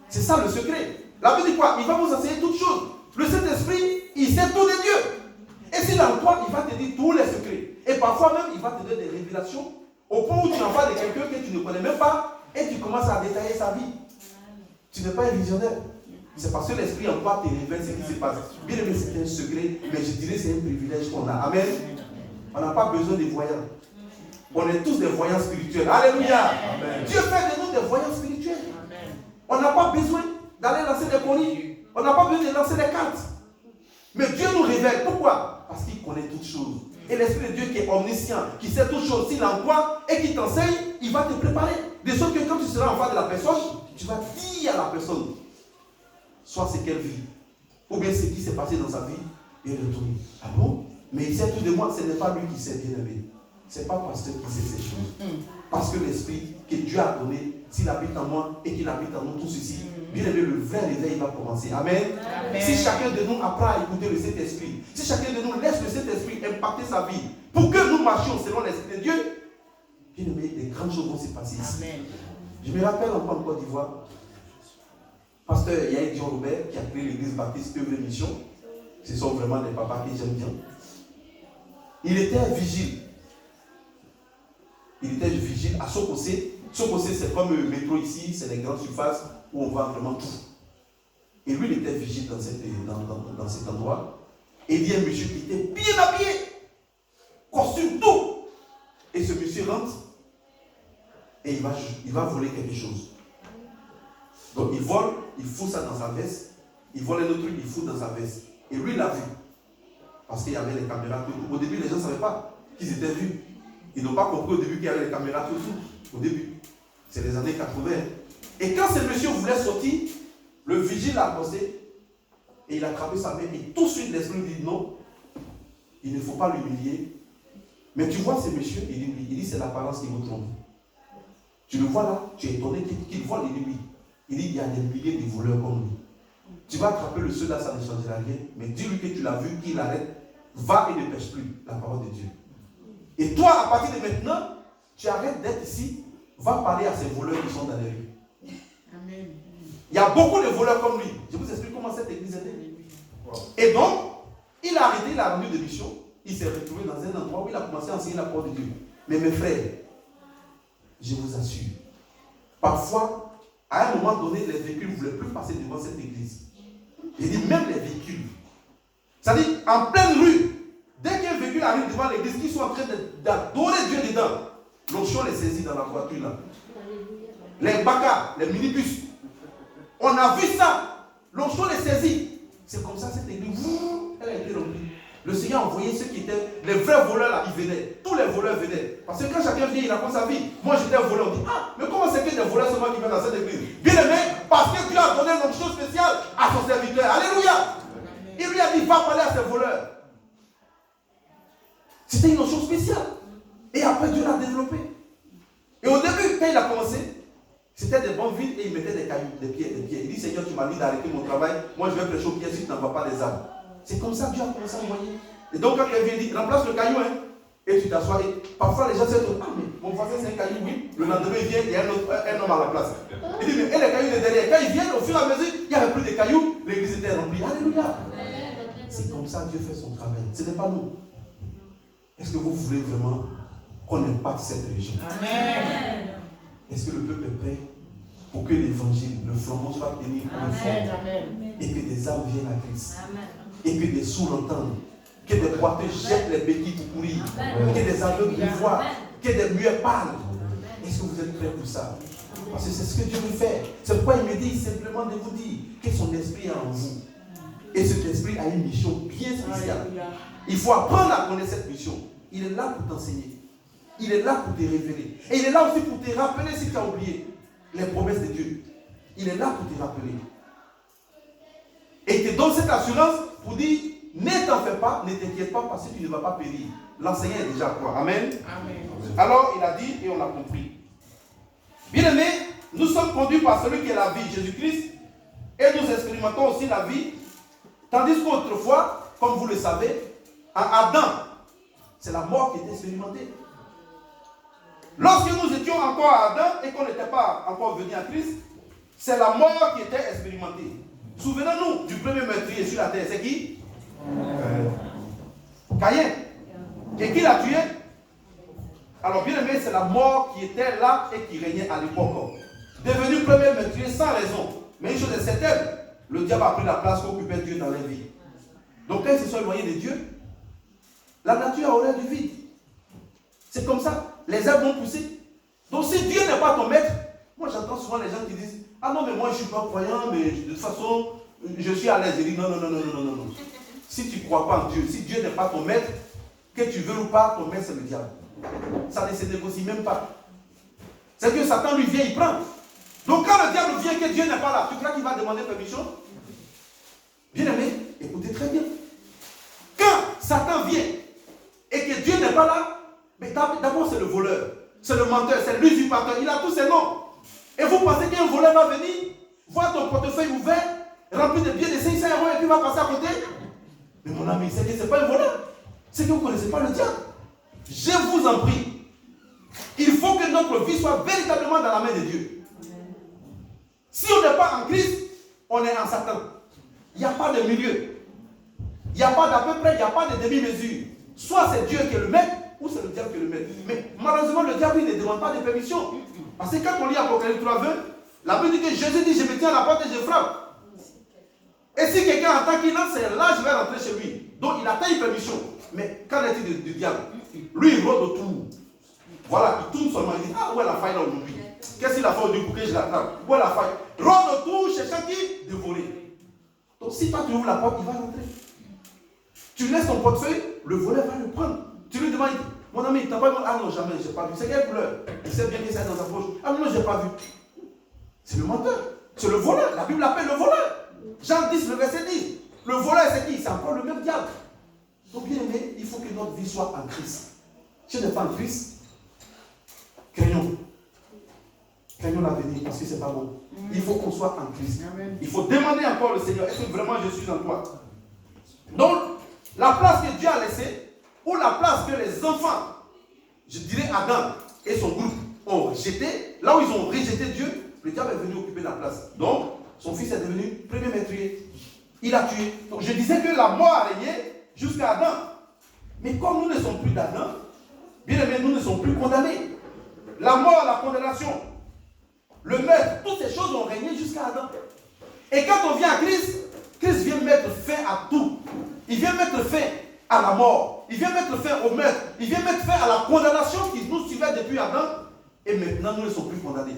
C'est ça le secret. La Bible dit quoi? Il va vous enseigner toutes choses. Le Saint-Esprit, il sait tout de Dieu. Et s'il est en toi, il va te dire tous les secrets. Et parfois même, il va te donner des révélations au point où tu en parles de quelqu'un que tu ne connais même pas et tu commences à détailler sa vie. Tu n'es pas un visionnaire. C'est parce que l'Esprit en toi te révèle ce qui se passe. Bien aimé, c'est un secret, mais je dirais que c'est un privilège qu'on a. Amen. On n'a pas besoin des voyants. On est tous des voyants spirituels. Alléluia. Amen. Dieu fait de nous des voyants spirituels. Amen. On n'a pas besoin d'aller lancer des conneries. On n'a pas besoin de lancer des cartes. Mais Dieu nous révèle. Pourquoi? Parce qu'il connaît toutes choses. Et l'Esprit de Dieu qui est omniscient, qui sait toutes choses, s'il envoie et qui t'enseigne, il va te préparer. De sorte que quand tu seras en face de la personne, tu vas dire à la personne soit ce qu'elle vit, ou bien ce qui s'est passé dans sa vie, et retourner. Ah bon? Mais il sait tout de moi, ce n'est pas lui qui sait, bien aimé. Ce n'est pas pasteur qui sait ces choses. Parce que l'Esprit que Dieu a donné, s'il habite en moi et qu'il habite en nous tous ici, bien aimé, le vrai réveil va commencer. Amen. Amen. Si chacun de nous apprend à écouter le Saint-Esprit, si chacun de nous laisse le Saint-Esprit impacter sa vie, pour que nous marchions selon l'Esprit de Dieu, bien aimé, des grandes choses vont se passer ici. Amen. Je me rappelle encore en Côte d'Ivoire, pasteur Yael Dion Robert, qui a créé l'église baptiste Œuvre et Mission. Ce sont vraiment des papas que j'aime bien. Il était vigile. Il était vigile à Sokosé. Sokosé, c'est comme le métro ici, c'est des grandes surfaces où on vend vraiment tout. Et lui, il était vigile dans cet endroit. Et il y a un monsieur qui était bien habillé, costume, tout. Et ce monsieur rentre et il va voler quelque chose. Donc il vole, il fout ça dans sa veste. Il vole un autre truc, il fout dans sa veste. Et lui, il l'a vu. Parce qu'il y avait les caméras tout. Au début, les gens ne savaient pas qu'ils étaient vus. Ils n'ont pas compris au début qu'il y avait les caméras tout. Au début. C'est les années 80. Et quand ce monsieur voulait sortir, le vigile l'a accosté et il a attrapé sa main. Et tout de suite, l'esprit dit non, il ne faut pas l'humilier. Mais tu vois ce monsieur, il dit oui. Il dit c'est l'apparence qui vous trompe. Tu le vois là, tu es étonné qu'il vole, il dit oui. Il dit il y a des milliers de voleurs comme lui. Tu vas attraper le seul là, ça ne changera rien. Mais dis-lui que tu l'as vu, qu'il arrête. Va et ne pêche plus la parole de Dieu. Et toi, à partir de maintenant, tu arrêtes d'être ici. Va parler à ces voleurs qui sont dans les rues. Amen. Il y a beaucoup de voleurs comme lui. Je vous explique comment cette église était. Et donc, il a arrêté, il a rendu des missions. Il s'est retrouvé dans un endroit où il a commencé à enseigner la parole de Dieu. Mais mes frères, je vous assure, parfois, à un moment donné, les véhicules ne voulaient plus passer devant cette église. Je dis même les véhicules. C'est-à-dire, en pleine rue, dès qu'un véhicule arrive devant l'église, qu'ils sont en train d'adorer Dieu dedans, l'onction les saisit dans la voiture là. Les bacas, les minibus. On a vu ça. L'onction les saisit. C'est comme ça cette église, elle a été remplie. Le Seigneur a envoyé ceux qui étaient les vrais voleurs là, ils venaient. Tous les voleurs venaient. Parce que quand chacun vient, il raconte sa vie. Moi j'étais un voleur. On dit, ah, mais comment c'est que des voleurs seulement qui viennent dans cette église? Bien aimé, Parce que Dieu a donné une onction spéciale à son serviteur. Alléluia. Il lui a dit, va parler à ses voleurs. C'était une onction spéciale. Et après, Dieu l'a développé. Et au début, quand il a commencé, c'était des bons vides et il mettait des cailloux, des pieds. Il dit, Seigneur, tu m'as dit d'arrêter mon travail. Moi, je vais prêcher au pied si tu n'envoies pas des arbres. C'est comme ça que Dieu a commencé à envoyer. Et donc, quand quelqu'un dit, remplace le caillou, hein, et tu t'assois. Et parfois, les gens se disent, ah, mais mon voisin, c'est un caillou, oui. Le lendemain, il vient, il y a un homme à la place. Il dit, mais et les cailloux de derrière. Quand ils viennent, au fur et à mesure, il n'y avait plus de cailloux. L'église était remplie. Alléluia. C'est comme ça que Dieu fait son travail. Ce n'est pas nous. Est-ce que vous voulez vraiment qu'on impacte cette région? Amen. Est-ce que le peuple est prêt pour que l'évangile, le flambeau soit tenu pour le flambeau et que des âmes viennent à Christ? Amen. Et que des sourds entendent, que des boiteux jettent les béquilles pour courir, que des aveugles voient, que des muets parlent. Est-ce que vous êtes prêts pour ça? Parce que c'est ce que Dieu veut faire. C'est pourquoi il me dit simplement de vous dire que son esprit est en vous. Et cet esprit a une mission bien spéciale. Il faut apprendre à connaître cette mission. Il est là pour t'enseigner. Il est là pour te révéler. Et il est là aussi pour te rappeler si tu as oublié les promesses de Dieu. Il est là pour te rappeler. Et il te donne cette assurance pour dire, ne t'en fais pas, ne t'inquiète pas parce que tu ne vas pas périr. L'enseignant est déjà quoi. Amen. Amen. Alors il a dit et on a compris. Bien-aimés, nous sommes conduits par celui qui est la vie, Jésus-Christ, et nous expérimentons aussi la vie. Tandis qu'autrefois, comme vous le savez, en Adam, c'est la mort qui était expérimentée. Lorsque nous étions encore à Adam et qu'on n'était pas encore venu à Christ, c'est la mort qui était expérimentée. Souvenons-nous du premier meurtrier sur la terre, c'est qui? Caïn. Et qui l'a tué? Alors bien aimé, c'est la mort qui était là et qui régnait à l'époque. Devenu premier meurtrier sans raison. Mais une chose est certaine, le diable a pris la place qu'occupait Dieu dans les vies. Donc quand ils se sont éloignés de Dieu, la nature a horreur du vide. C'est comme ça. Les arbres vont pousser. Donc si Dieu n'est pas ton maître, moi j'entends souvent les gens qui disent, ah non mais moi je ne suis pas croyant, mais de toute façon je suis à l'aise. Je dis non. Si tu ne crois pas en Dieu, si Dieu n'est pas ton maître, que tu veux ou pas, ton maître c'est le diable. Ça ne se négocie même pas. C'est que Satan lui vient, il prend. Donc quand le diable vient que Dieu n'est pas là, tu crois qu'il va demander permission? Bien aimé, écoutez très bien. Quand Satan vient et que Dieu n'est pas là, mais d'abord c'est le voleur, c'est le menteur, c'est l'usurpateur, il a tous ses noms. Et vous pensez qu'un voleur va venir, voir ton portefeuille ouvert, rempli de billets de 500 € et puis va passer à côté? Mais mon ami, c'est que ce n'est pas un voleur. C'est que vous ne connaissez pas le diable. Je vous en prie. Il faut que notre vie soit véritablement dans la main de Dieu. Si on n'est pas en Christ, on est en Satan. Il n'y a pas de milieu. Il n'y a pas d'à peu près, il n'y a pas de demi-mesure. Soit c'est Dieu qui est le maître, ou c'est le diable qui est le maître. Mais malheureusement, le diable, il ne demande pas de permission. Parce que quand on lit Apocalypse 3:20, la Bible dit que Jésus dit, je me tiens à la porte et je frappe. Et si quelqu'un entend qu'il entre, c'est là je vais rentrer chez lui. Donc il attend une permission. Mais qu'en est-il du diable? Lui, il rôde autour. Voilà, il tourne seulement, il dit, ah, où est la faille là aujourd'hui? Qu'est-ce qu'il a fait aujourd'hui pour que je l'attrape? Où est la faille? Rôde autour, cherchant qui? Dévorer. Donc si toi tu ouvres la porte, il va rentrer. Tu laisses ton portefeuille, le voleur va le prendre. Tu lui demandes, mon ami, t'as pas vu? Ah non, jamais, je n'ai pas vu. C'est quelle couleur? Il sait bien que c'est dans sa poche. Ah non, je n'ai pas vu. C'est le menteur. C'est le voleur. La Bible l'appelle le voleur. Jean 10, le verset 10. Le voleur, c'est qui? C'est encore le même diable. Donc, bien aimé, il faut que notre vie soit en Christ. Si on n'est pas en Christ, craignons. Craignons l'avenir parce que ce n'est pas bon. Il faut qu'on soit en Christ. Il faut demander encore au Seigneur, est-ce que vraiment je suis en toi? Donc, la place que Dieu a laissée, ou la place que les enfants, je dirais Adam et son groupe, ont rejeté, là où ils ont rejeté Dieu, le diable est venu occuper la place. Donc, son fils est devenu premier meurtrier. Il a tué. Donc, je disais que la mort a régné jusqu'à Adam. Mais comme nous ne sommes plus d'Adam, bien aimé, nous ne sommes plus condamnés. La mort, la condamnation, le meurtre, toutes ces choses ont régné jusqu'à Adam. Et quand on vient à Christ, Christ vient mettre fin à tout. Il vient mettre fin à la mort. Il vient mettre fin au meurtre. Il vient mettre fin à la condamnation qui nous suivait depuis Adam. Et maintenant, nous ne sommes plus condamnés.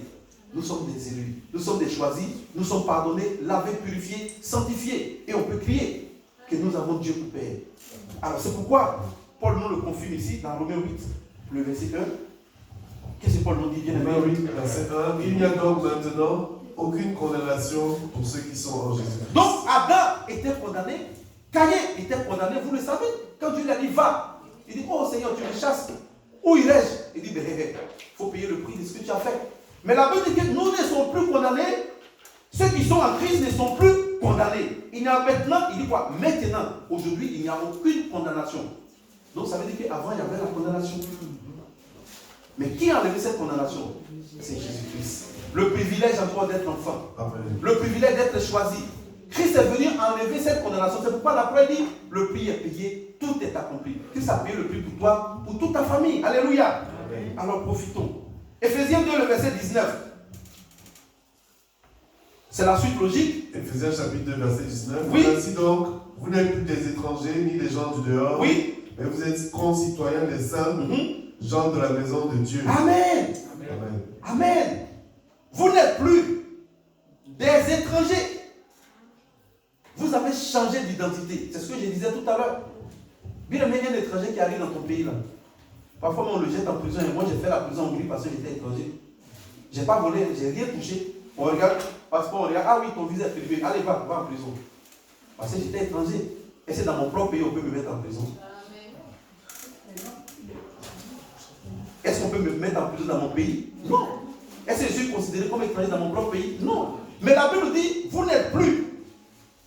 Nous sommes des élus. Nous sommes des choisis. Nous sommes pardonnés, lavés, purifiés, sanctifiés. Et on peut crier que nous avons Dieu pour Père. Alors c'est pourquoi Paul nous le confirme ici dans Romains 8, le verset 1. Qu'est-ce que Paul nous dit bien aimé? Romains 8, verset 1. Il n'y a donc maintenant aucune condamnation pour ceux qui sont en Jésus-Christ. Donc Adam était condamné, Caïn était condamné, vous le savez. Quand Dieu lui a dit va, il dit oh Seigneur tu me chasses. Où irais-je? Il dit il faut payer le prix de ce que tu as fait. Mais la Bible dit que nous ne sommes plus condamnés. Ceux qui sont en Christ ne sont plus condamnés. Il y a maintenant, il dit quoi? Maintenant, aujourd'hui, il n'y a aucune condamnation. Donc ça veut dire qu'avant, il y avait la condamnation. Mais qui a enlevé cette condamnation? C'est Jésus-Christ. Le privilège encore d'être enfant. Amen. Le privilège d'être choisi. Christ est venu enlever cette condamnation. C'est pourquoi la parole dit, le prix est payé, tout est accompli. Christ a payé le prix pour toi, pour toute ta famille. Alléluia. Amen. Alors profitons. Éphésiens 2, le verset 19. C'est la suite logique. Éphésiens chapitre 2, verset 19. Oui. Ainsi donc, vous n'êtes plus des étrangers ni des gens du dehors. Oui. Mais vous êtes concitoyens des saints, gens de la maison de Dieu. Amen. Amen. Amen. Vous n'êtes plus des étrangers. Vous avez changé d'identité. C'est ce que je disais tout à l'heure. Bien aimé, il y a un étranger qui arrive dans ton pays là. Parfois, on le jette en prison. Et moi, j'ai fait la prison en Hongrie parce que j'étais étranger. Je n'ai pas volé, je n'ai rien touché. On regarde, parce qu'on regarde, ah oui, ton visa est privé. Allez, va en prison. Parce que j'étais étranger. Et c'est dans mon propre pays, on peut me mettre en prison. Est-ce qu'on peut me mettre en prison dans mon pays? Non. Est-ce que je suis considéré comme étranger dans mon propre pays? Non. Mais la Bible dit, vous n'êtes plus.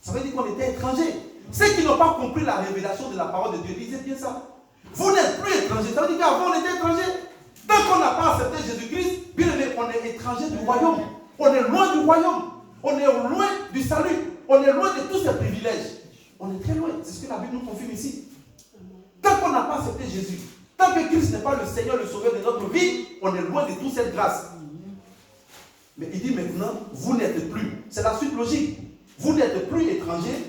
Ça veut dire qu'on était étrangers. Ceux qui n'ont pas compris la révélation de la parole de Dieu, disent bien ça. Vous n'êtes plus étrangers. Ça veut dire qu'avant on était étrangers. Tant qu'on n'a pas accepté Jésus-Christ, bien aimé, on est étranger du royaume. On est loin du royaume. On est loin du salut. On est loin de tous ces privilèges. On est très loin. C'est ce que la Bible nous confirme ici. Tant qu'on n'a pas accepté Jésus, tant que Christ n'est pas le Seigneur, le Sauveur de notre vie, on est loin de toute cette grâce. Mais il dit maintenant, vous n'êtes plus. C'est la suite logique. Vous n'êtes plus étrangers,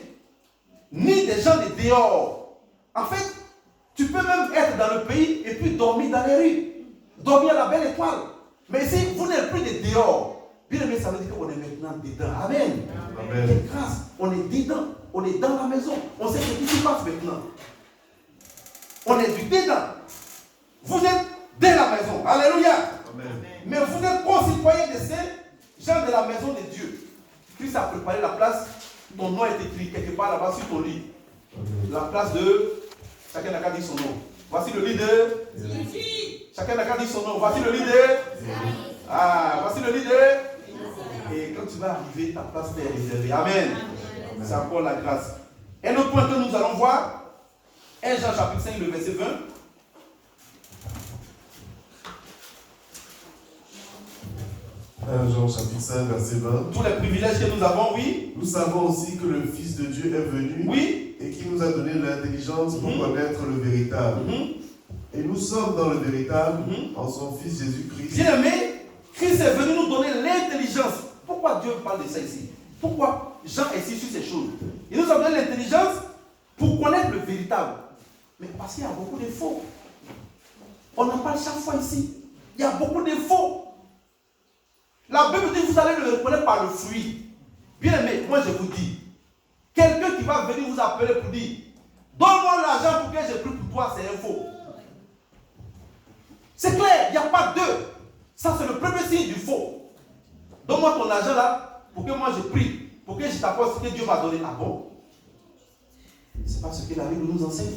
ni des gens de dehors. En fait, tu peux même être dans le pays et puis dormir dans les rues. Dormir à la belle étoile. Mais ici, vous n'êtes plus de dehors. Bien aimé, ça veut dire qu'on est maintenant dedans. Amen. Amen. Quelle grâce. On est dedans. On est dans la maison. On sait ce qui se passe maintenant. On est du dedans. Vous êtes dans la maison. Alléluia. Amen. Mais vous êtes concitoyens de ces gens de la maison de Dieu. Christ a préparé la place. Ton nom est écrit quelque part là-bas sur ton lit. Amen. La place de... Chacun n'a qu'à dire son nom. Voici le lit de... Chacun n'a qu'à dire son nom. Voici le lit de... Ah, voici le lit de... Et quand tu vas arriver, ta place t'est réservée. Amen. C'est encore la grâce. Un autre point que nous allons voir. 1 Jean chapitre 5, le verset 20. 1 Jean chapitre 5, verset 20. Tous les privilèges que nous avons, oui. Nous savons aussi que le Fils de Dieu est venu, Oui. et qui nous a donné l'intelligence pour connaître le véritable. Et nous sommes dans le véritable en son Fils Jésus-Christ. Bien aimé, Christ est venu nous donner l'intelligence. Pourquoi Dieu parle de ça ici? Pourquoi Jean insiste sur ces choses? Il nous a donné l'intelligence pour connaître le véritable. Mais parce qu'il y a beaucoup de faux. On en parle chaque fois ici. Il y a beaucoup de faux. La Bible dit que vous allez le reconnaître par le fruit. Bien aimé, moi je vous dis, quelqu'un qui va venir vous appeler pour dire, donne-moi l'argent pour que j'ai pris pour toi, c'est un faux. C'est clair, il n'y a pas deux. Ça c'est le premier signe du faux. Donne-moi ton argent là, pour que moi je prie, pour que je t'apporte ce que Dieu m'a donné. Ah bon? C'est pas ce que la Bible nous enseigne.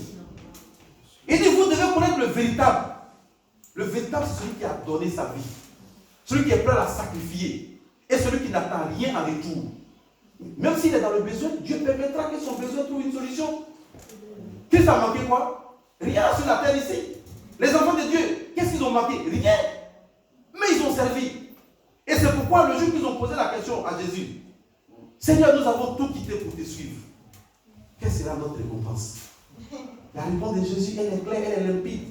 Il dit, vous devez connaître le véritable. Le véritable, c'est celui qui a donné sa vie. Celui qui est prêt à la sacrifier. Et celui qui n'attend rien en retour. Même s'il est dans le besoin, Dieu permettra que son besoin trouve une solution. Qu'est-ce qui a manqué quoi? Rien sur la terre ici. Les enfants de Dieu, qu'est-ce qu'ils ont manqué? Rien. Mais ils ont servi. Et c'est pourquoi le jour qu'ils ont posé la question à Jésus, Seigneur, nous avons tout quitté pour te suivre. Quelle sera notre récompense? La réponse de Jésus, elle est claire, elle est limpide.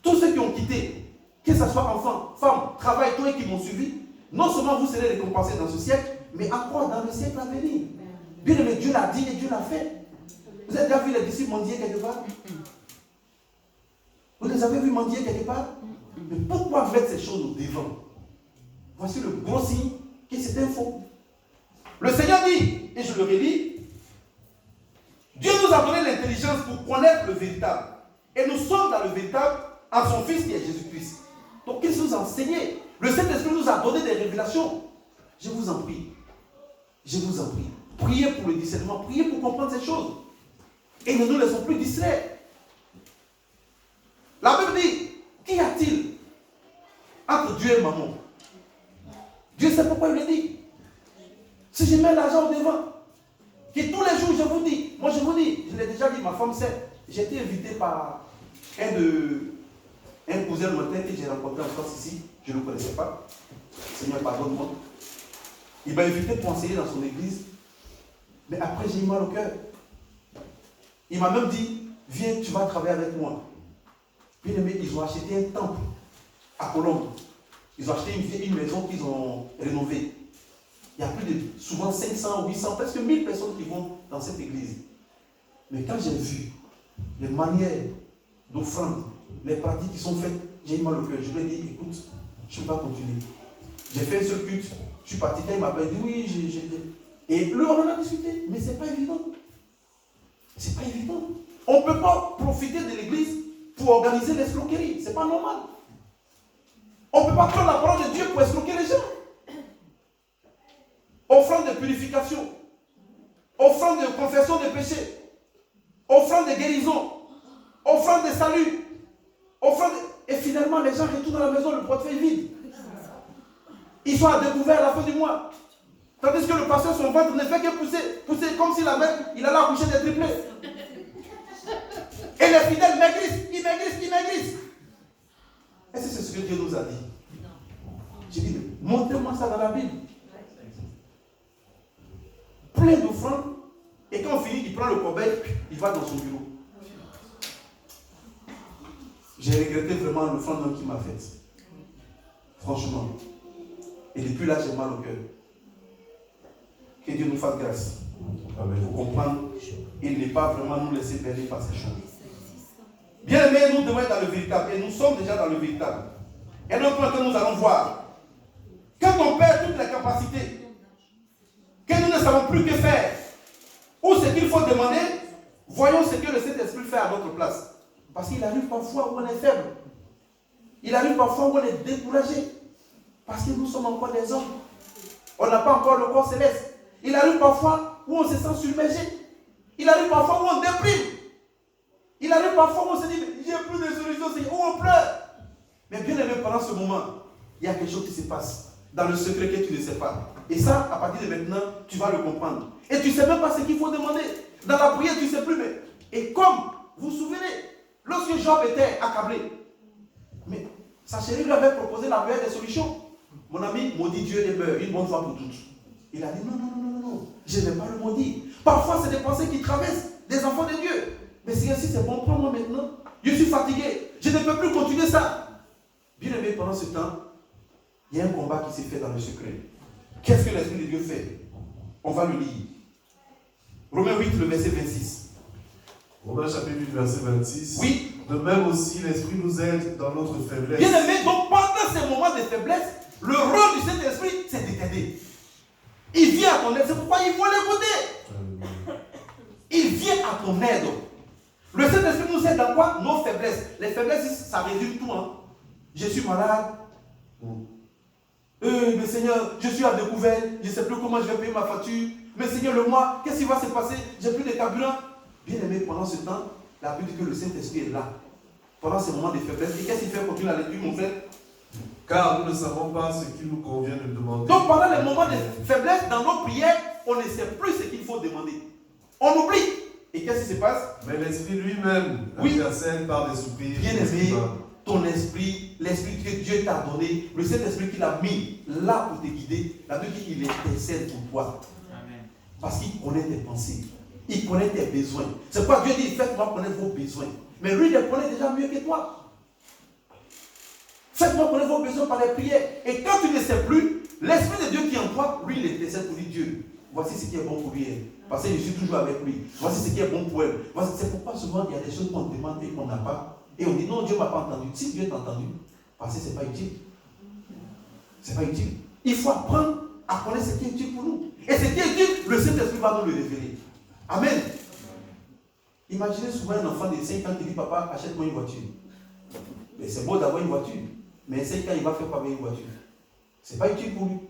Tous ceux qui ont quitté, que ce soit enfants, femmes, travail, tous qui m'ont suivi, non seulement vous serez récompensés dans ce siècle, mais encore dans le siècle à venir. Bien aimé, Dieu l'a dit et Dieu l'a fait. Vous avez déjà vu les disciples mendier quelque part? Vous les avez vus mendier quelque part? Mais pourquoi mettre ces choses au devant? Voici le gros signe que c'est un faux. Le Seigneur dit, et je le redis, Dieu nous a donné l'intelligence pour connaître le véritable. Et nous sommes dans le véritable en son Fils qui est Jésus-Christ. Donc, qu'est-ce que nous a enseigné? Le Saint-Esprit nous a donné des révélations Je vous en prie. Je vous en prie. Priez pour le discernement. Priez pour comprendre ces choses. Et ne nous laissons plus distraire. La Bible dit, qu'y a-t-il entre Dieu et maman? Dieu sait pourquoi il le dit. Si je mets l'argent au devant, que tous les jours je vous dis, moi je vous dis, je l'ai déjà dit, ma femme sait, j'ai été invité par un cousin lointain que j'ai rencontré en France ici, je ne le connaissais pas. Seigneur, pardonne-moi. Il m'a invité pour enseigner dans son église, mais après j'ai eu mal au cœur. Il m'a même dit, viens, tu vas travailler avec moi. Bien aimé, ils ont acheté un temple à Colombe. Ils ont acheté une maison qu'ils ont rénovée. Il y a plus de, souvent 500, 800, presque 1000 personnes qui vont dans cette église. Mais quand j'ai vu les manières d'offrande, les pratiques qui sont faites, j'ai eu mal au cœur. Je lui ai dit, écoute, je ne peux pas continuer. J'ai fait un seul culte, je suis parti, quand il m'a dit, oui, et lui, on en a discuté, mais ce n'est pas évident. C'est pas évident. On ne peut pas profiter de l'église pour organiser l'escroquerie. Ce n'est pas normal. On ne peut pas prendre la parole de Dieu pour escroquer les gens. Offrande de purification, offrande de confession de péché, offrande de guérison, offrande de salut, offrande de... Et finalement, les gens retournent à la maison, le portefeuille vide. Ils sont à découvert à la fin du mois. Tandis que le pasteur, son ventre ne fait que pousser comme si la mère, il allait accoucher des triplés. Et les fidèles maigrissent, ils maigrissent. Est-ce que c'est ce que Dieu nous a dit? J'ai dit, montrez-moi ça dans la Bible. Plein d'offrandes, et quand on finit, il prend le corbeil, il va dans son bureau. J'ai regretté vraiment l'offrande qu'il m'a faite. Franchement. Et depuis là, j'ai mal au cœur. Que Dieu nous fasse grâce. Il faut comprendre, il n'est pas vraiment nous laisser berner par ces choses. Bien aimé, nous devons être dans le véritable, et nous sommes déjà dans le véritable. Et donc, maintenant, nous allons voir. Quand on perd toutes les capacités, que nous ne savons plus que faire, ou ce qu'il faut demander, voyons ce que le Saint-Esprit fait à notre place. Parce qu'il arrive parfois où on est faible. Il arrive parfois où on est découragé. Parce que nous sommes encore des hommes. On n'a pas encore le corps céleste. Il arrive parfois où on se sent submergé. Il arrive parfois où on déprime. Il arrive parfois où on se dit, j'ai plus de solution, où on pleure. Mais bien aimé, pendant ce moment, il y a quelque chose qui se passe dans le secret que tu ne sais pas. Et ça, à partir de maintenant, tu vas le comprendre. Et tu ne sais même pas ce qu'il faut demander. Dans la prière, tu ne sais plus. Mais... Et comme, vous vous souvenez, lorsque Job était accablé, mais sa chérie lui avait proposé la meilleure des solutions. Mon ami, maudit Dieu et meurt une bonne fois pour toutes. Il a dit non, je ne vais pas le maudire. Parfois, c'est des pensées qui traversent des enfants de Dieu. Mais si c'est bon, prends-moi maintenant. Je suis fatigué. Je ne peux plus continuer ça. Bien aimé, pendant ce temps, il y a un combat qui s'est fait dans le secret. Qu'est-ce que l'Esprit de Dieu fait? On va le lire. Romains 8, le verset 26. Romains chapitre 8, verset 26. Oui. De même aussi, l'Esprit nous aide dans notre faiblesse. Bien aimé, donc pendant ces moments de faiblesse, le rôle du Saint-Esprit, c'est de t'aider. Il vient à ton aide, c'est pourquoi il faut l'écouter. Il vient à ton aide. Le Saint-Esprit nous aide dans quoi? Nos faiblesses. Les faiblesses, ça résume tout. Hein. Je suis malade. Mais Seigneur, je suis à découvert. Je ne sais plus comment je vais payer ma facture. Mais Seigneur, le mois, qu'est-ce qui va se passer? J'ai plus de carburant. Bien aimé, pendant ce temps, la Bible dit que le Saint-Esprit est là. Pendant ces moments de faiblesse. Et qu'est-ce qu'il fait? Continue la lecture, mon frère. Car nous ne savons pas ce qu'il nous convient de demander. Donc pendant les moments de faiblesse, dans nos prières, on ne sait plus ce qu'il faut demander. On oublie. Et qu'est-ce qui se passe? Mais l'Esprit lui-même intercède par des soupirs. Bien aimé, ton esprit, l'esprit que Dieu t'a donné, le Saint-Esprit qu'il a mis là pour te guider, la Bible dit qu'il intercède pour toi. Amen. Parce qu'il connaît tes pensées. Il connaît tes besoins. C'est pourquoi Dieu dit, faites-moi connaître vos besoins. Mais lui, il les connaît déjà mieux que toi. Faites-moi connaître vos besoins par les prières. Et quand tu ne sais plus, l'Esprit de Dieu qui est en toi, lui, il intercède pour dire, Dieu, voici ce qui est bon pour lui. Parce que je suis toujours avec lui. Voici ce qui est bon pour elle. C'est pourquoi souvent il y a des choses qu'on demande et qu'on n'a pas. Et on dit non, Dieu ne m'a pas entendu. Si Dieu t'a entendu, parce que ce n'est pas utile. Ce n'est pas utile. Il faut apprendre à connaître ce qui est utile pour nous. Et ce qui est utile, le Saint-Esprit va nous le révéler. Amen. Imaginez souvent un enfant de 5 ans qui dit, papa, achète-moi une voiture. Mais c'est beau d'avoir une voiture. Mais 5 ans, il va faire quoi avec une voiture? Ce n'est pas utile pour lui.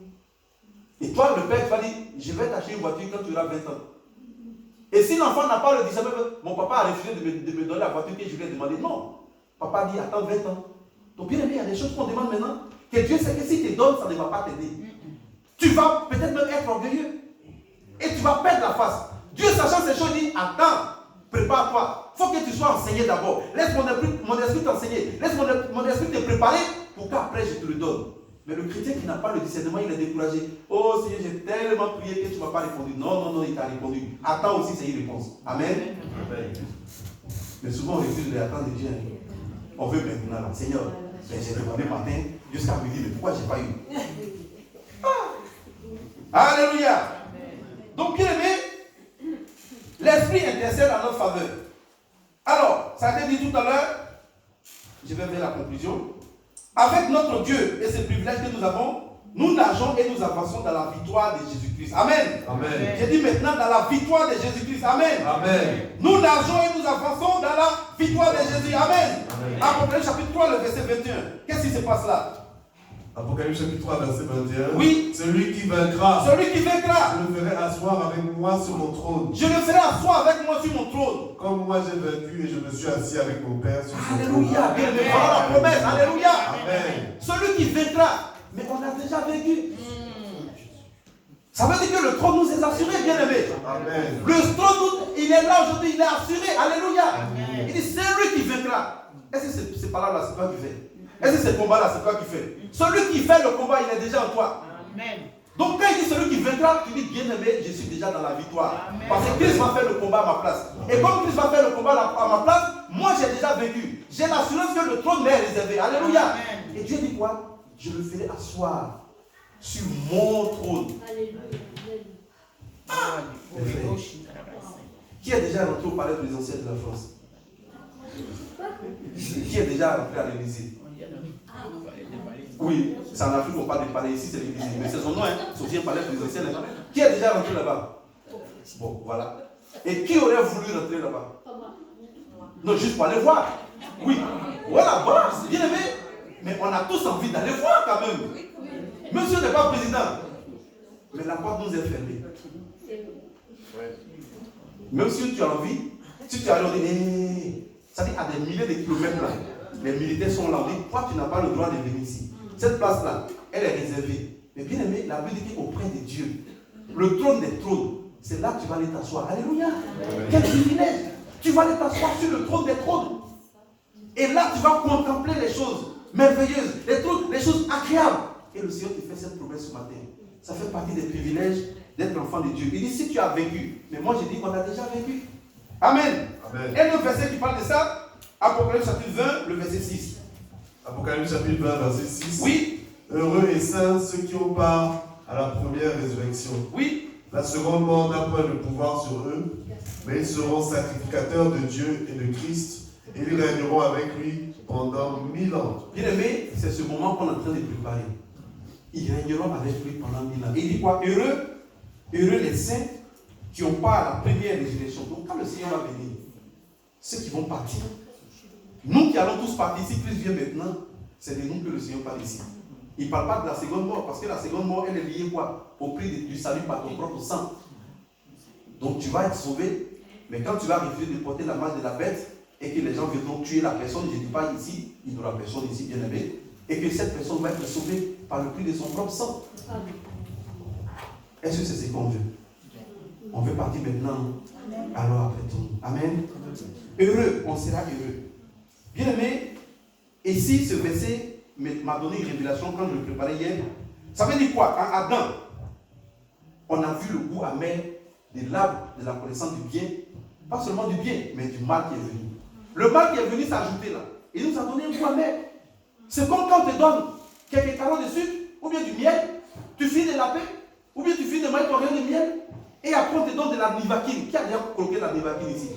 Et toi, le père, tu vas dire, je vais t'acheter une voiture quand tu auras 20 ans. Et si l'enfant n'a pas le discernement, mon papa a refusé de me donner la voiture que je lui ai demandé. Non. Papa dit, attends 20 ans. Donc bien aimé, il y a des choses qu'on demande maintenant, que Dieu sait que si tu te donnes, ça ne va pas t'aider. Tu vas peut-être même être orgueilleux. Et tu vas perdre la face. Dieu, sachant ces choses, dit, attends, prépare-toi. Il faut que tu sois enseigné d'abord. Laisse mon esprit t'enseigner. Laisse mon esprit te préparer pour qu'après je te le donne. Mais le chrétien qui n'a pas le discernement, il est découragé. Oh Seigneur, j'ai tellement prié que tu ne m'as pas répondu. Non, il t'a répondu. Attends aussi, c'est une réponse. Amen. Amen. Mais souvent, on refuse d'attendre de Dieu. On veut maintenant, là. Seigneur, j'ai demandé matin jusqu'à midi, mais pourquoi je n'ai pas eu? Alléluia. Donc, bien aimé, l'Esprit intercède en notre faveur. Alors, ça a été dit tout à l'heure, je vais vers la conclusion. Avec notre Dieu et ses privilèges que nous avons, nous nageons et nous avançons dans la victoire de Jésus-Christ. Amen. Amen. J'ai dit maintenant dans la victoire de Jésus-Christ. Amen. Amen. Nous nageons et nous avançons dans la victoire de Jésus. Amen. Apocalypse chapitre 3, le verset 21. Qu'est-ce qui se passe là? Apocalypse chapitre 3, verset 21. Oui. Celui qui vaincra. Celui qui vaincra. Je le ferai asseoir avec moi sur mon trône. Je le ferai asseoir avec moi sur mon trône. Comme moi j'ai vaincu et je me suis assis avec mon Père sur son trône. Alléluia. Bien, voilà la promesse. Alléluia. Amen. Celui qui vaincra. Mais on a déjà vaincu. Ça veut dire que le trône nous est assuré, bien aimé. Amen. Le trône, il est là aujourd'hui, il est assuré. Alléluia. Amen. Il dit, c'est lui qui vaincra. Est-ce que ces paroles-là, c'est toi qui fais? Est-ce que ces combats-là, c'est toi qui fais? Celui qui fait le combat, il est déjà en toi. Amen. Donc quand il dit celui qui vaincra, tu dis, bien aimé, je suis déjà dans la victoire. Amen. Parce que Christ va faire le combat à ma place. Et comme Christ va faire le combat à ma place, moi j'ai déjà vaincu. J'ai l'assurance que le trône m'est réservé. Alléluia. Amen. Et Dieu dit quoi? Je le ferai asseoir sur mon trône. Alléluia. Qui est déjà rentré au palais présidentiel de la France? Qui est déjà rentré à l'Élysée? Oui, c'est en Afrique qu'on parle de palais, ici c'est l'Élysée. Mais c'est son nom, hein, Sophie, palais présidentiel. Hein. Qui est déjà rentré là-bas? Bon, voilà. Et qui aurait voulu rentrer là-bas? Non, juste pour aller voir. Oui, voilà, bon, c'est bien aimé. Mais on a tous envie d'aller voir quand même. Même si on n'est pas président. Mais la porte nous est fermée. Même si tu as envie, si tu as envie, ça dit à des milliers de kilomètres là, les militaires sont là. On dit, toi tu n'as pas le droit de venir ici. Cette place-là, elle est réservée. Mais bien aimé, la Bible dit qu'auprès de Dieu, le trône des trônes, c'est là que tu vas aller t'asseoir. Alléluia. Quel privilège. Tu vas aller t'asseoir sur le trône des trônes. Et là, tu vas contempler les choses merveilleuses, les choses agréables. Et le Seigneur te fait cette promesse ce matin. Ça fait partie des privilèges d'être enfant de Dieu. Il dit, si tu as vaincu, mais moi je dis qu'on a déjà vaincu. Amen. Amen. Et le verset qui parle de ça, Apocalypse chapitre 20, le verset 6. Apocalypse chapitre 20, verset 6. Oui. Heureux et saints ceux qui ont part à la première résurrection. Oui. La seconde mort n'a point de pouvoir sur eux, mais ils seront sacrificateurs de Dieu et de Christ, et ils régneront avec lui pendant 1000 ans. Bien aimé, c'est ce moment qu'on est en train de préparer. Ils régneront avec lui pendant 1000 ans. Et il dit quoi? Heureux les saints qui ont part à la première résurrection. Donc quand le Seigneur va venir, ceux qui vont partir, nous qui allons tous partir, si Christ vient maintenant, c'est de nous que le Seigneur parle ici. Il ne parle pas de la seconde mort, parce que la seconde mort, elle est liée quoi? Au prix du salut par ton propre sang. Donc tu vas être sauvé, mais quand tu vas refuser de porter la marque de la bête, et que les gens viendront tuer la personne, je ne dis pas ici, il n'y aura personne ici, bien aimé, et que cette personne va être sauvée par le prix de son propre sang. Est-ce que c'est ce qu'on veut? On veut partir maintenant, alors après tout. Amen. Heureux, on sera heureux. Bien aimé, ici ce verset m'a donné une révélation quand je le préparais hier. Ça veut dire quoi? En Adam, on a vu le goût amer de l'arbre de la connaissance du bien, pas seulement du bien, mais du mal qui est venu. Le mal qui est venu s'ajouter là. Il nous a donné un goût amer. C'est comme quand on te donne quelques carreaux de sucre, ou bien du miel, tu finis de la paix, ou bien tu finis de manger ton rayon de miel, et après on te donne de la nivakine. Qui a déjà coloqué la nivakine ici?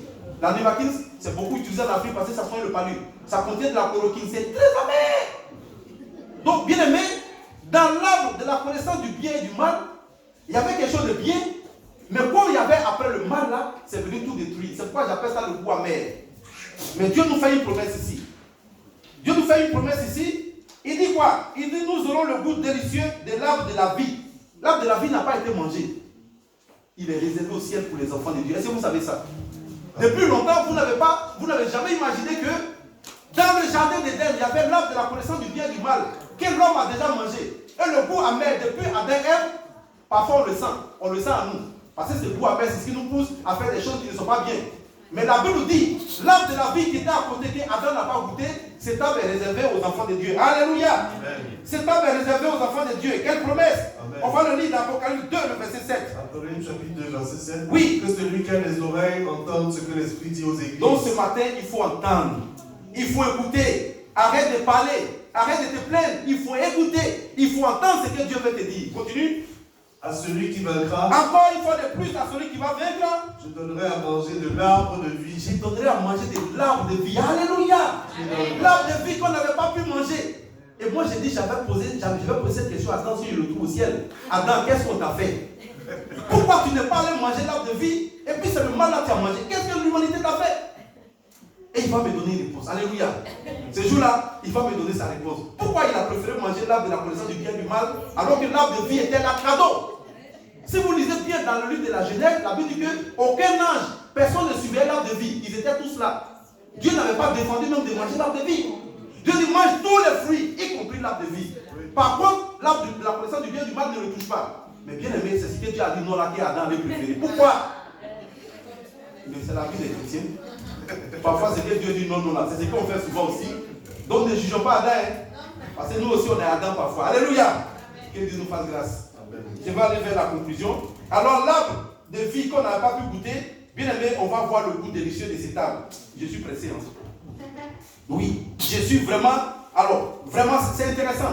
La nivakine, c'est beaucoup utilisé en Afrique parce que ça soigne le palu. Ça contient de la chloroquine, c'est très amer. Donc, bien aimé, dans l'arbre de la connaissance du bien et du mal, il y avait quelque chose de bien, mais comme il y avait après le mal là, c'est venu tout détruire. C'est pourquoi j'appelle ça le goût amer. Mais Dieu nous fait une promesse ici. Dieu nous fait une promesse ici. Il dit quoi? Il dit nous aurons le goût délicieux de l'arbre de la vie. l'arbre de la vie n'a pas été mangé. Il est réservé au ciel pour les enfants de Dieu. Est-ce que vous savez ça? Depuis longtemps, vous n'avez jamais imaginé que dans le jardin d'Éden, il y avait l'arbre de la connaissance du bien et du mal, que l'homme a déjà mangé. Et le goût amer, depuis Adam et Ève, parfois on le sent à nous. Parce que ce goût amer, c'est ce qui nous pousse à faire des choses qui ne sont pas bien. Mais la Bible nous dit, l'arbre de la vie qui était à côté, qu'Adam n'a pas goûté, cet arbre est réservé aux enfants de Dieu. Alléluia. Cet arbre est réservé aux enfants de Dieu. Quelle promesse? Amen. On va le lire dans Apocalypse 2, le verset 7. Apocalypse chapitre 2, verset 7. Oui. Que celui qui a les oreilles entende ce que l'Esprit dit aux églises. Donc ce matin, il faut entendre. Il faut écouter. Arrête de parler. Arrête de te plaindre. Il faut écouter. Il faut entendre ce que Dieu veut te dire. Continue. À celui qui vaincra, encore une fois de plus, à celui qui va vaincre, je donnerai à manger de l'arbre de vie. Je donnerai à manger de l'arbre de vie. Alléluia. L'arbre de vie qu'on n'avait pas pu manger. Et moi j'ai dit, je vais poser cette question à Adam si je le trouve au ciel. Adam, qu'est-ce qu'on t'a fait? Pourquoi tu n'es pas allé manger l'arbre de vie? Et puis c'est le mal là que tu as mangé. Qu'est-ce que l'humanité t'a fait? Et il va me donner une réponse. Alléluia. Ce jour-là, il va me donner sa réponse. Pourquoi il a préféré manger l'arbre de la connaissance du bien et du mal alors que l'arbre de vie était là cadeau? Si vous lisez bien dans le livre de la Genèse, la Bible dit qu'aucun ange, personne ne suivait l'arbre de vie. Ils étaient tous là. Dieu n'avait pas défendu même de manger l'arbre de vie. Dieu dit mange tous les fruits, y compris l'arbre de vie. Par contre, l'arbre de la connaissance du bien et du mal ne le touche pas. Mais bien aimé, c'est ce que Dieu a dit, non, là, Adam avait préféré. Pourquoi? Mais c'est la vie des chrétiens. Parfois, c'est que Dieu dit non, non, là. C'est ce qu'on fait souvent aussi. Donc ne jugeons pas Adam. Hein? Parce que nous aussi, on est Adam parfois. Alléluia. Que Dieu nous fasse grâce. Je vais aller vers la conclusion. Alors, l'arbre de vie qu'on n'a pas pu goûter, bien aimé, on va voir le goût délicieux de cet arbre. Je suis pressé. Hein? Oui, je suis vraiment. Alors, vraiment, c'est intéressant.